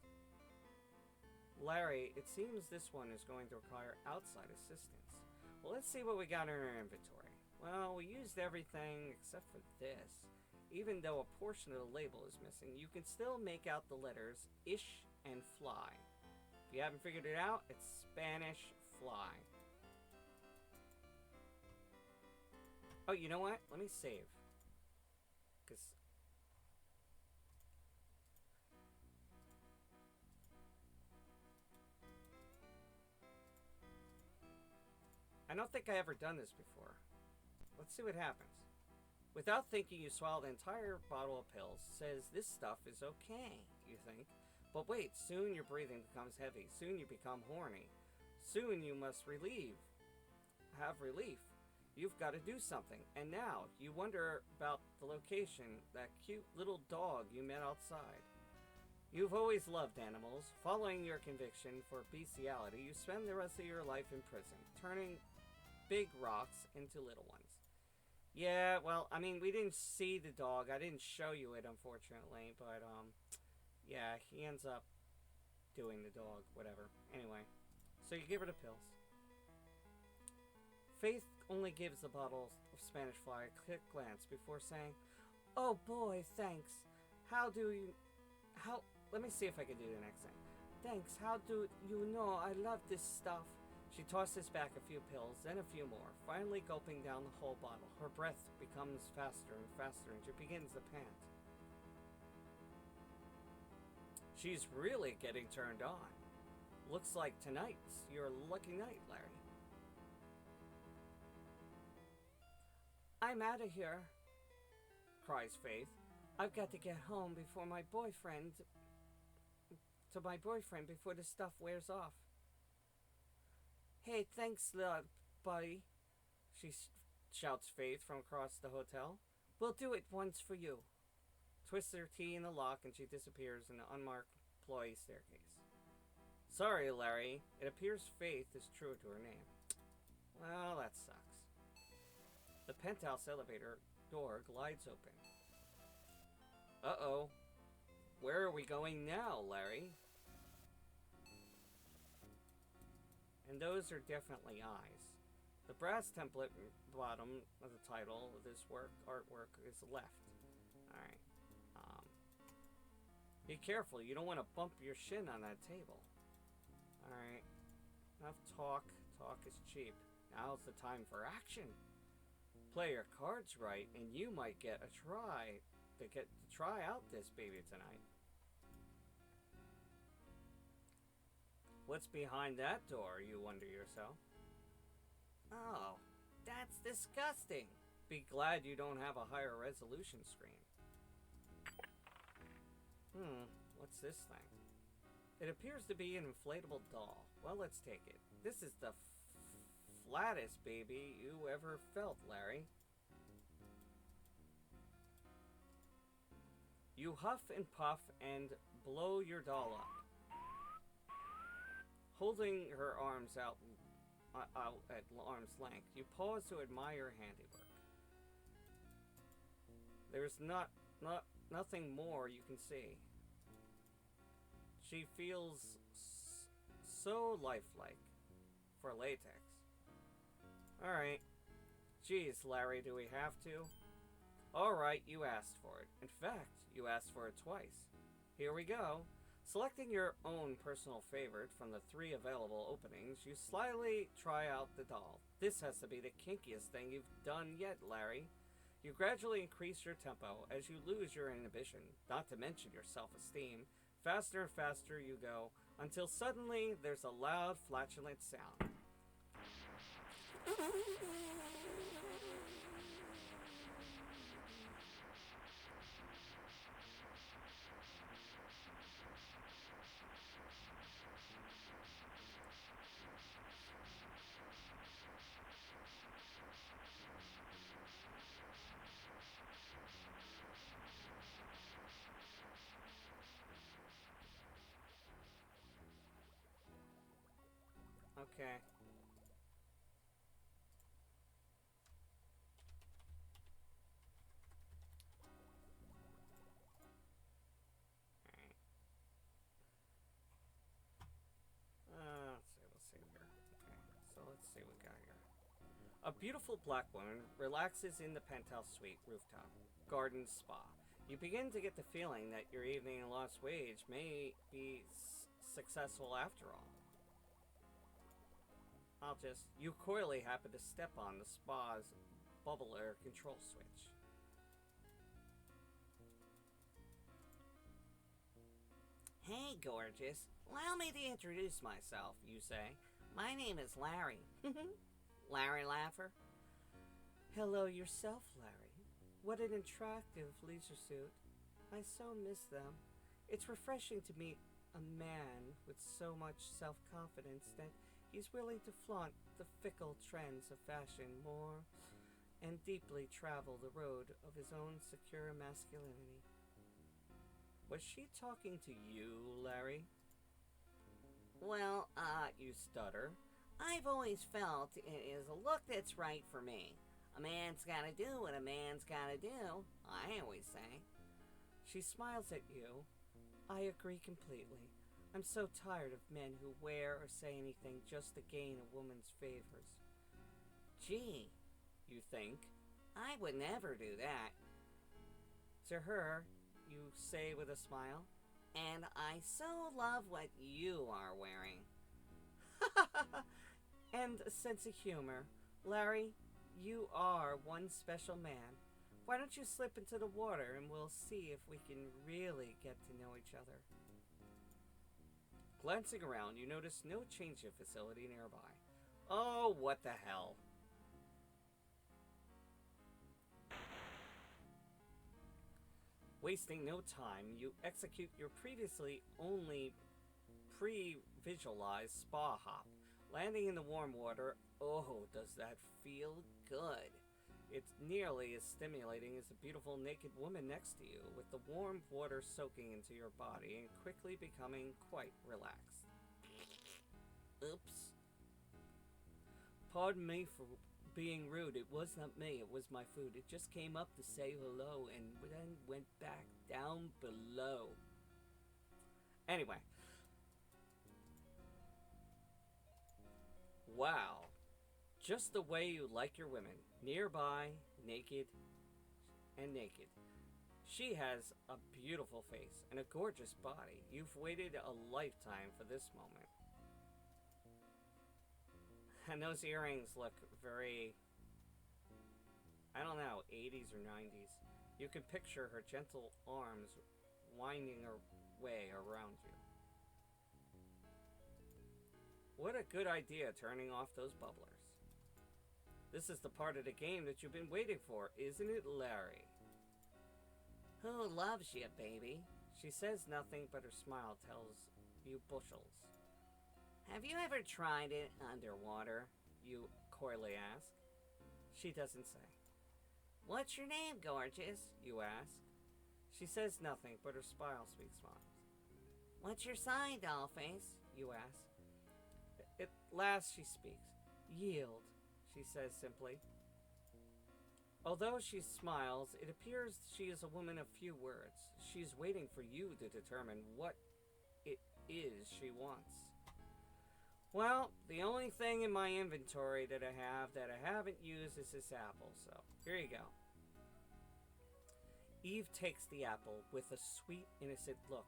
Larry, it seems this one is going to require outside assistance. Well, let's see what we got in our inventory. Well, we used everything except for this. Even though a portion of the label is missing, you can still make out the letters ish and fly. If you haven't figured it out, it's Spanish fly. Oh, you know what? Let me save. Because I don't think I ever done this before. Let's see what happens. Without thinking, you swallow the entire bottle of pills. Says this stuff is okay, you think. But wait, soon your breathing becomes heavy. Soon you become horny. Soon you must have relief. You've got to do something. And now, you wonder about the location, that cute little dog you met outside. You've always loved animals. Following your conviction for bestiality, you spend the rest of your life in prison, turning big rocks into little ones. Yeah, well, I mean, we didn't see the dog. I didn't show you it, unfortunately, but, yeah, he ends up doing the dog, whatever. Anyway, so you give her the pills. Faith only gives the bottle of Spanish fly a quick glance before saying, oh boy, thanks. Let me see if I can do the next thing. Thanks, how do you know I love this stuff? She tosses back a few pills, then a few more, finally gulping down the whole bottle. Her breath becomes faster and faster, and she begins to pant. She's really getting turned on. Looks like tonight's your lucky night, Larry. I'm out of here, cries Faith. I've got to get home before my boyfriend before the stuff wears off. Hey, thanks, buddy, she shouts Faith from across the hotel. We'll do it once for you. Twists her key in the lock and she disappears in the unmarked employee staircase. Sorry, Larry. It appears Faith is true to her name. Well, that sucks. The penthouse elevator door glides open. Uh-oh. Where are we going now, Larry? And those are definitely eyes. The brass template bottom of the title of this artwork is left. Alright. Be careful, you don't want to bump your shin on that table. Alright. Enough talk. Talk is cheap. Now's the time for action. Play your cards right, and you might get to try out this baby tonight. What's behind that door, you wonder yourself? Oh, that's disgusting. Be glad you don't have a higher resolution screen. What's this thing? It appears to be an inflatable doll. Well, let's take it. This is the flattest baby you ever felt, Larry. You huff and puff and blow your doll up. Holding her arms out at arm's length, you pause to admire her handiwork. There's nothing more you can see. She feels so lifelike for latex. Alright. Geez, Larry, do we have to? Alright, you asked for it. In fact, you asked for it twice. Here we go. Selecting your own personal favorite from the 3 available openings, you slyly try out the doll. This has to be the kinkiest thing you've done yet, Larry. You gradually increase your tempo as you lose your inhibition, not to mention your self-esteem. Faster and faster you go, until suddenly there's a loud, flatulent sound. Okay. Let's see here. Okay, so let's see what we got here. A beautiful black woman relaxes in the penthouse suite rooftop garden spa. You begin to get the feeling that your evening in Lost Wage may be successful after all. You coyly happen to step on the spa's bubble air control switch. Hey, gorgeous. Allow me to introduce myself, you say. My name is Larry. Larry Laffer. Hello yourself, Larry. What an attractive leisure suit. I so miss them. It's refreshing to meet a man with so much self-confidence that he's willing to flaunt the fickle trends of fashion more and deeply travel the road of his own secure masculinity. Was she talking to you, Larry? Well, You stutter. I've always felt it is a look that's right for me. A man's gotta do what a man's gotta do, I always say. She smiles at you. I agree completely. I'm so tired of men who wear or say anything just to gain a woman's favors. Gee, You think. I would never do that. To her, you say with a smile. And I so love what you are wearing. And a sense of humor. Larry, you are one special man. Why don't you slip into the water and we'll see if we can really get to know each other. Glancing around, you notice no changing facility nearby. Oh, what the hell. Wasting no time, you execute your previously only pre-visualized spa hop. Landing in the warm water, oh, does that feel good. It's nearly as stimulating as the beautiful naked woman next to you, with the warm water soaking into your body and quickly becoming quite relaxed. Oops. Pardon me for being rude. It was not me. It was my food. It just came up to say hello and then went back down below. Anyway. Wow. Just the way you like your women. Nearby, naked, and naked. She has a beautiful face and a gorgeous body. You've waited a lifetime for this moment. And those earrings look very, I don't know, 80s or 90s. You can picture her gentle arms winding her way around you. What a good idea turning off those bubblers. This is the part of the game that you've been waiting for, isn't it, Larry? Who loves you, baby? She says nothing, but her smile tells you bushels. Have you ever tried it underwater? You coyly ask. She doesn't say. What's your name, gorgeous? You ask. She says nothing, but her smile speaks volumes. What's your sign, dollface? You ask. At last she speaks. Yield, she says simply. Although she smiles, it appears she is a woman of few words. She is waiting for you to determine what it is she wants. Well, the only thing in my inventory that I haven't used is this apple, so here you go. Eve takes the apple with a sweet, innocent look,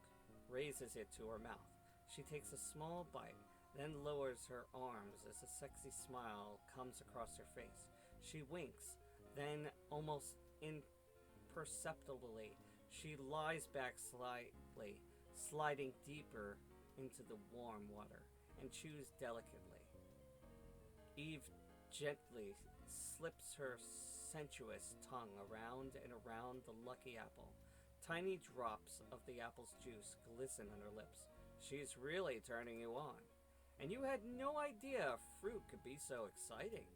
raises it to her mouth. She takes a small bite, then lowers her arms as a sexy smile comes across her face. She winks, then almost imperceptibly, she lies back slightly, sliding deeper into the warm water, and chews delicately. Eve gently slips her sensuous tongue around and around the lucky apple. Tiny drops of the apple's juice glisten on her lips. She's really turning you on. And you had no idea fruit could be so exciting.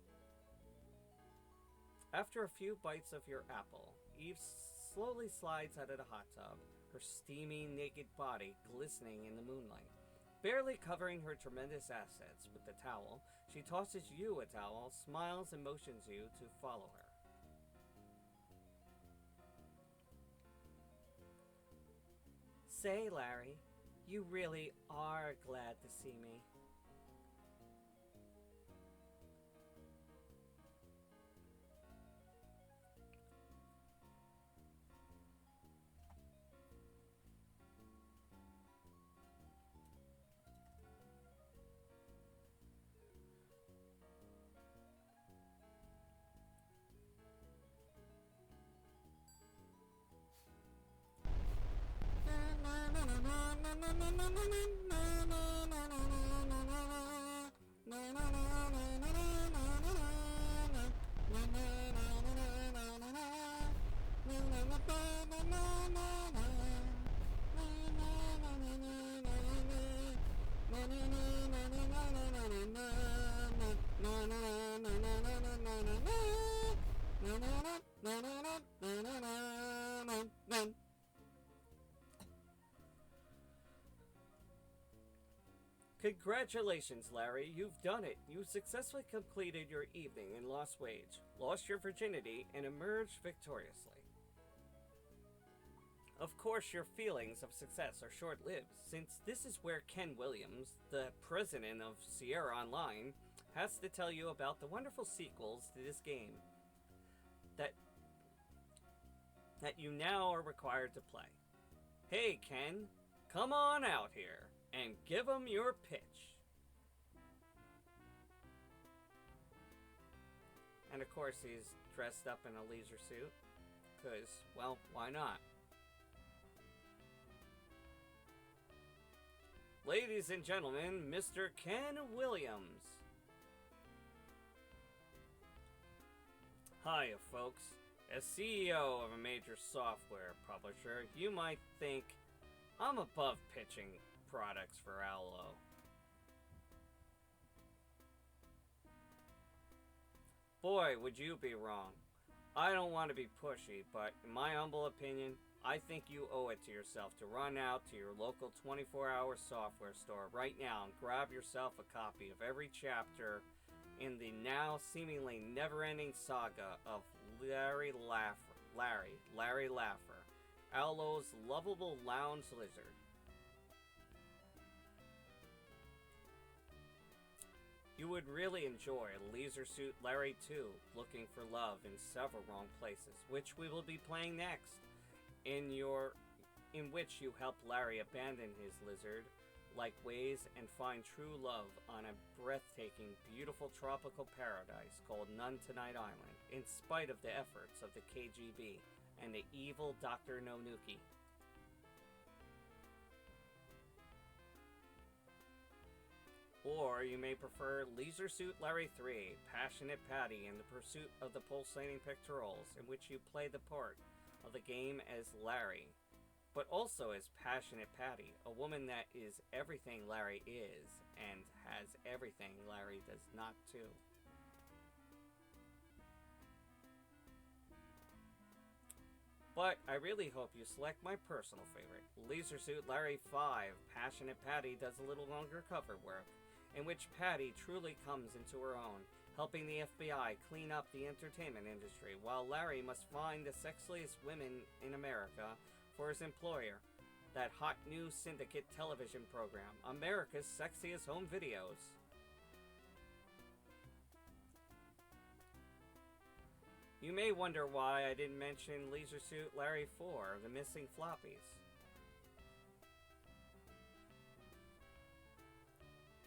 After a few bites of your apple, Eve slowly slides out of the hot tub, her steamy, naked body glistening in the moonlight. Barely covering her tremendous assets with the towel, she tosses you a towel, smiles, and motions you to follow her. Say, Larry, you really are glad to see me. Congratulations, Larry. You've done it. You successfully completed your evening in Lost Wage, lost your virginity, and emerged victoriously. Of course, your feelings of success are short-lived, since this is where Ken Williams, the president of Sierra Online, has to tell you about the wonderful sequels to this game that you now are required to play. Hey, Ken, come on out here and give 'em your pitch. And of course, he's dressed up in a leisure suit, because, well, why not? Ladies and gentlemen, Mr. Ken Williams. Hiya, folks. As CEO of a major software publisher, you might think I'm above pitching products for Allo. Boy, would you be wrong. I don't want to be pushy, but in my humble opinion, I think you owe it to yourself to run out to your local 24-hour software store right now and grab yourself a copy of every chapter in the now seemingly never-ending saga of Larry Laffer, Allo's lovable lounge lizard. You would really enjoy Leisure Suit Larry 2, Looking for Love in Several Wrong Places, which we will be playing next, in which you help Larry abandon his lizard-like ways and find true love on a breathtaking, beautiful tropical paradise called None Tonight Island, in spite of the efforts of the KGB and the evil Dr. Nonuki. Or you may prefer Leisure Suit Larry 3, Passionate Patty in the Pursuit of the Pulsating Pectorals, in which you play the part of the game as Larry, but also as Passionate Patty, a woman that is everything Larry is and has everything Larry does not too. But I really hope you select my personal favorite, Leisure Suit Larry 5, Passionate Patty does a little longer cover work, in which Patty truly comes into her own, helping the FBI clean up the entertainment industry, while Larry must find the sexiest women in America for his employer, that hot new syndicate television program, America's Sexiest Home Videos. You may wonder why I didn't mention Leisure Suit Larry 4, The Missing Floppies.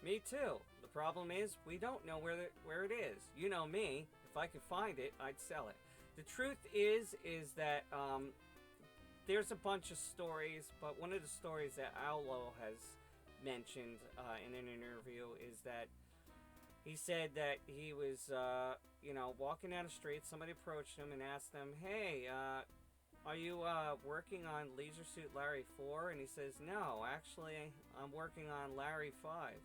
Me too. The problem is, we don't know where it is. You know me. If I could find it, I'd sell it. The truth is that there's a bunch of stories, but one of the stories that Aulo has mentioned in an interview is that he said that he was, walking down the street. Somebody approached him and asked him, "Hey, are you working on Leisure Suit Larry 4? And he says, "No, actually, I'm working on Larry 5.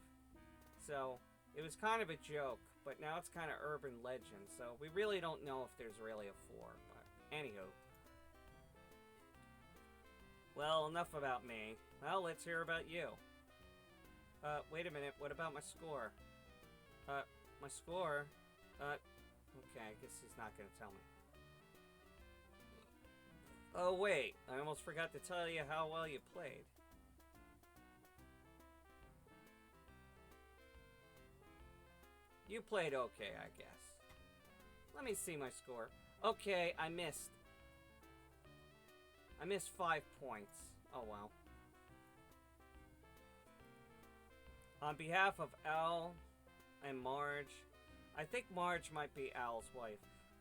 So it was kind of a joke, but now it's kind of urban legend. So we really don't know if there's really a 4. But anywho. Well, enough about me. Well, let's hear about you. Wait a minute. What about my score? My score? Okay, I guess he's not going to tell me. Oh, wait. I almost forgot to tell you how well you played. You played okay, I guess. Let me see my score. Okay, I missed. I missed 5 points. Oh, well. On behalf of Al and Marge, I think Marge might be Al's wife.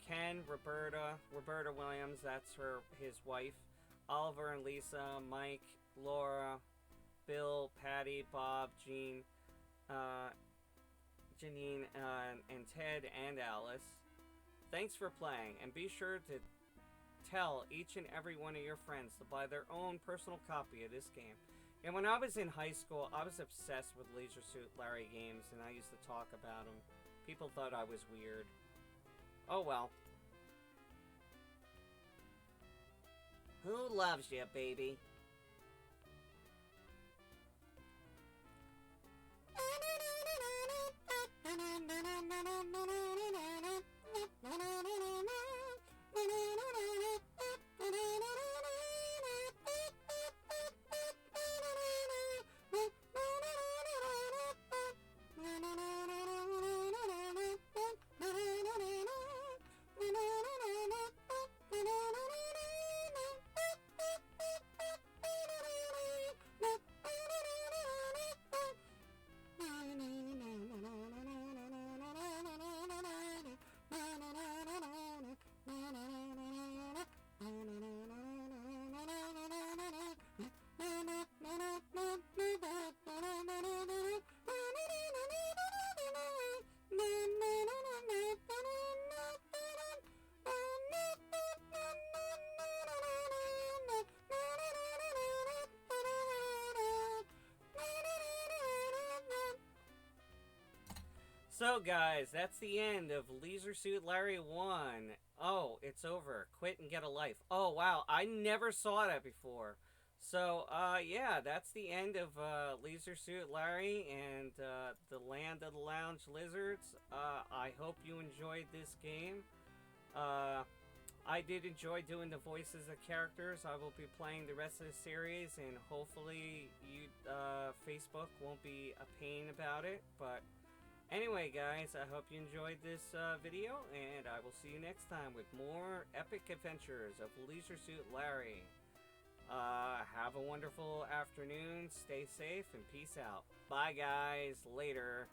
Ken, Roberta Williams, that's his wife. Oliver and Lisa, Mike, Laura, Bill, Patty, Bob, Jean, Janine, and Ted and Alice. Thanks for playing, and be sure to tell each and every one of your friends to buy their own personal copy of this game. And when I was in high school, I was obsessed with Leisure Suit Larry games, and I used to talk about them. People thought I was weird. Oh well. Who loves you, baby? So guys, that's the end of Leisure Suit Larry 1. Oh, it's over. Quit and get a life. Oh wow, I never saw that before. So, yeah, that's the end of Leisure Suit Larry and the Land of the Lounge Lizards. I hope you enjoyed this game. I did enjoy doing the voices of characters. I will be playing the rest of the series, and hopefully Facebook won't be a pain about it, but Anyway, guys, I hope you enjoyed this video, and I will see you next time with more epic adventures of Leisure Suit Larry. Have a wonderful afternoon, stay safe, and peace out. Bye, guys. Later.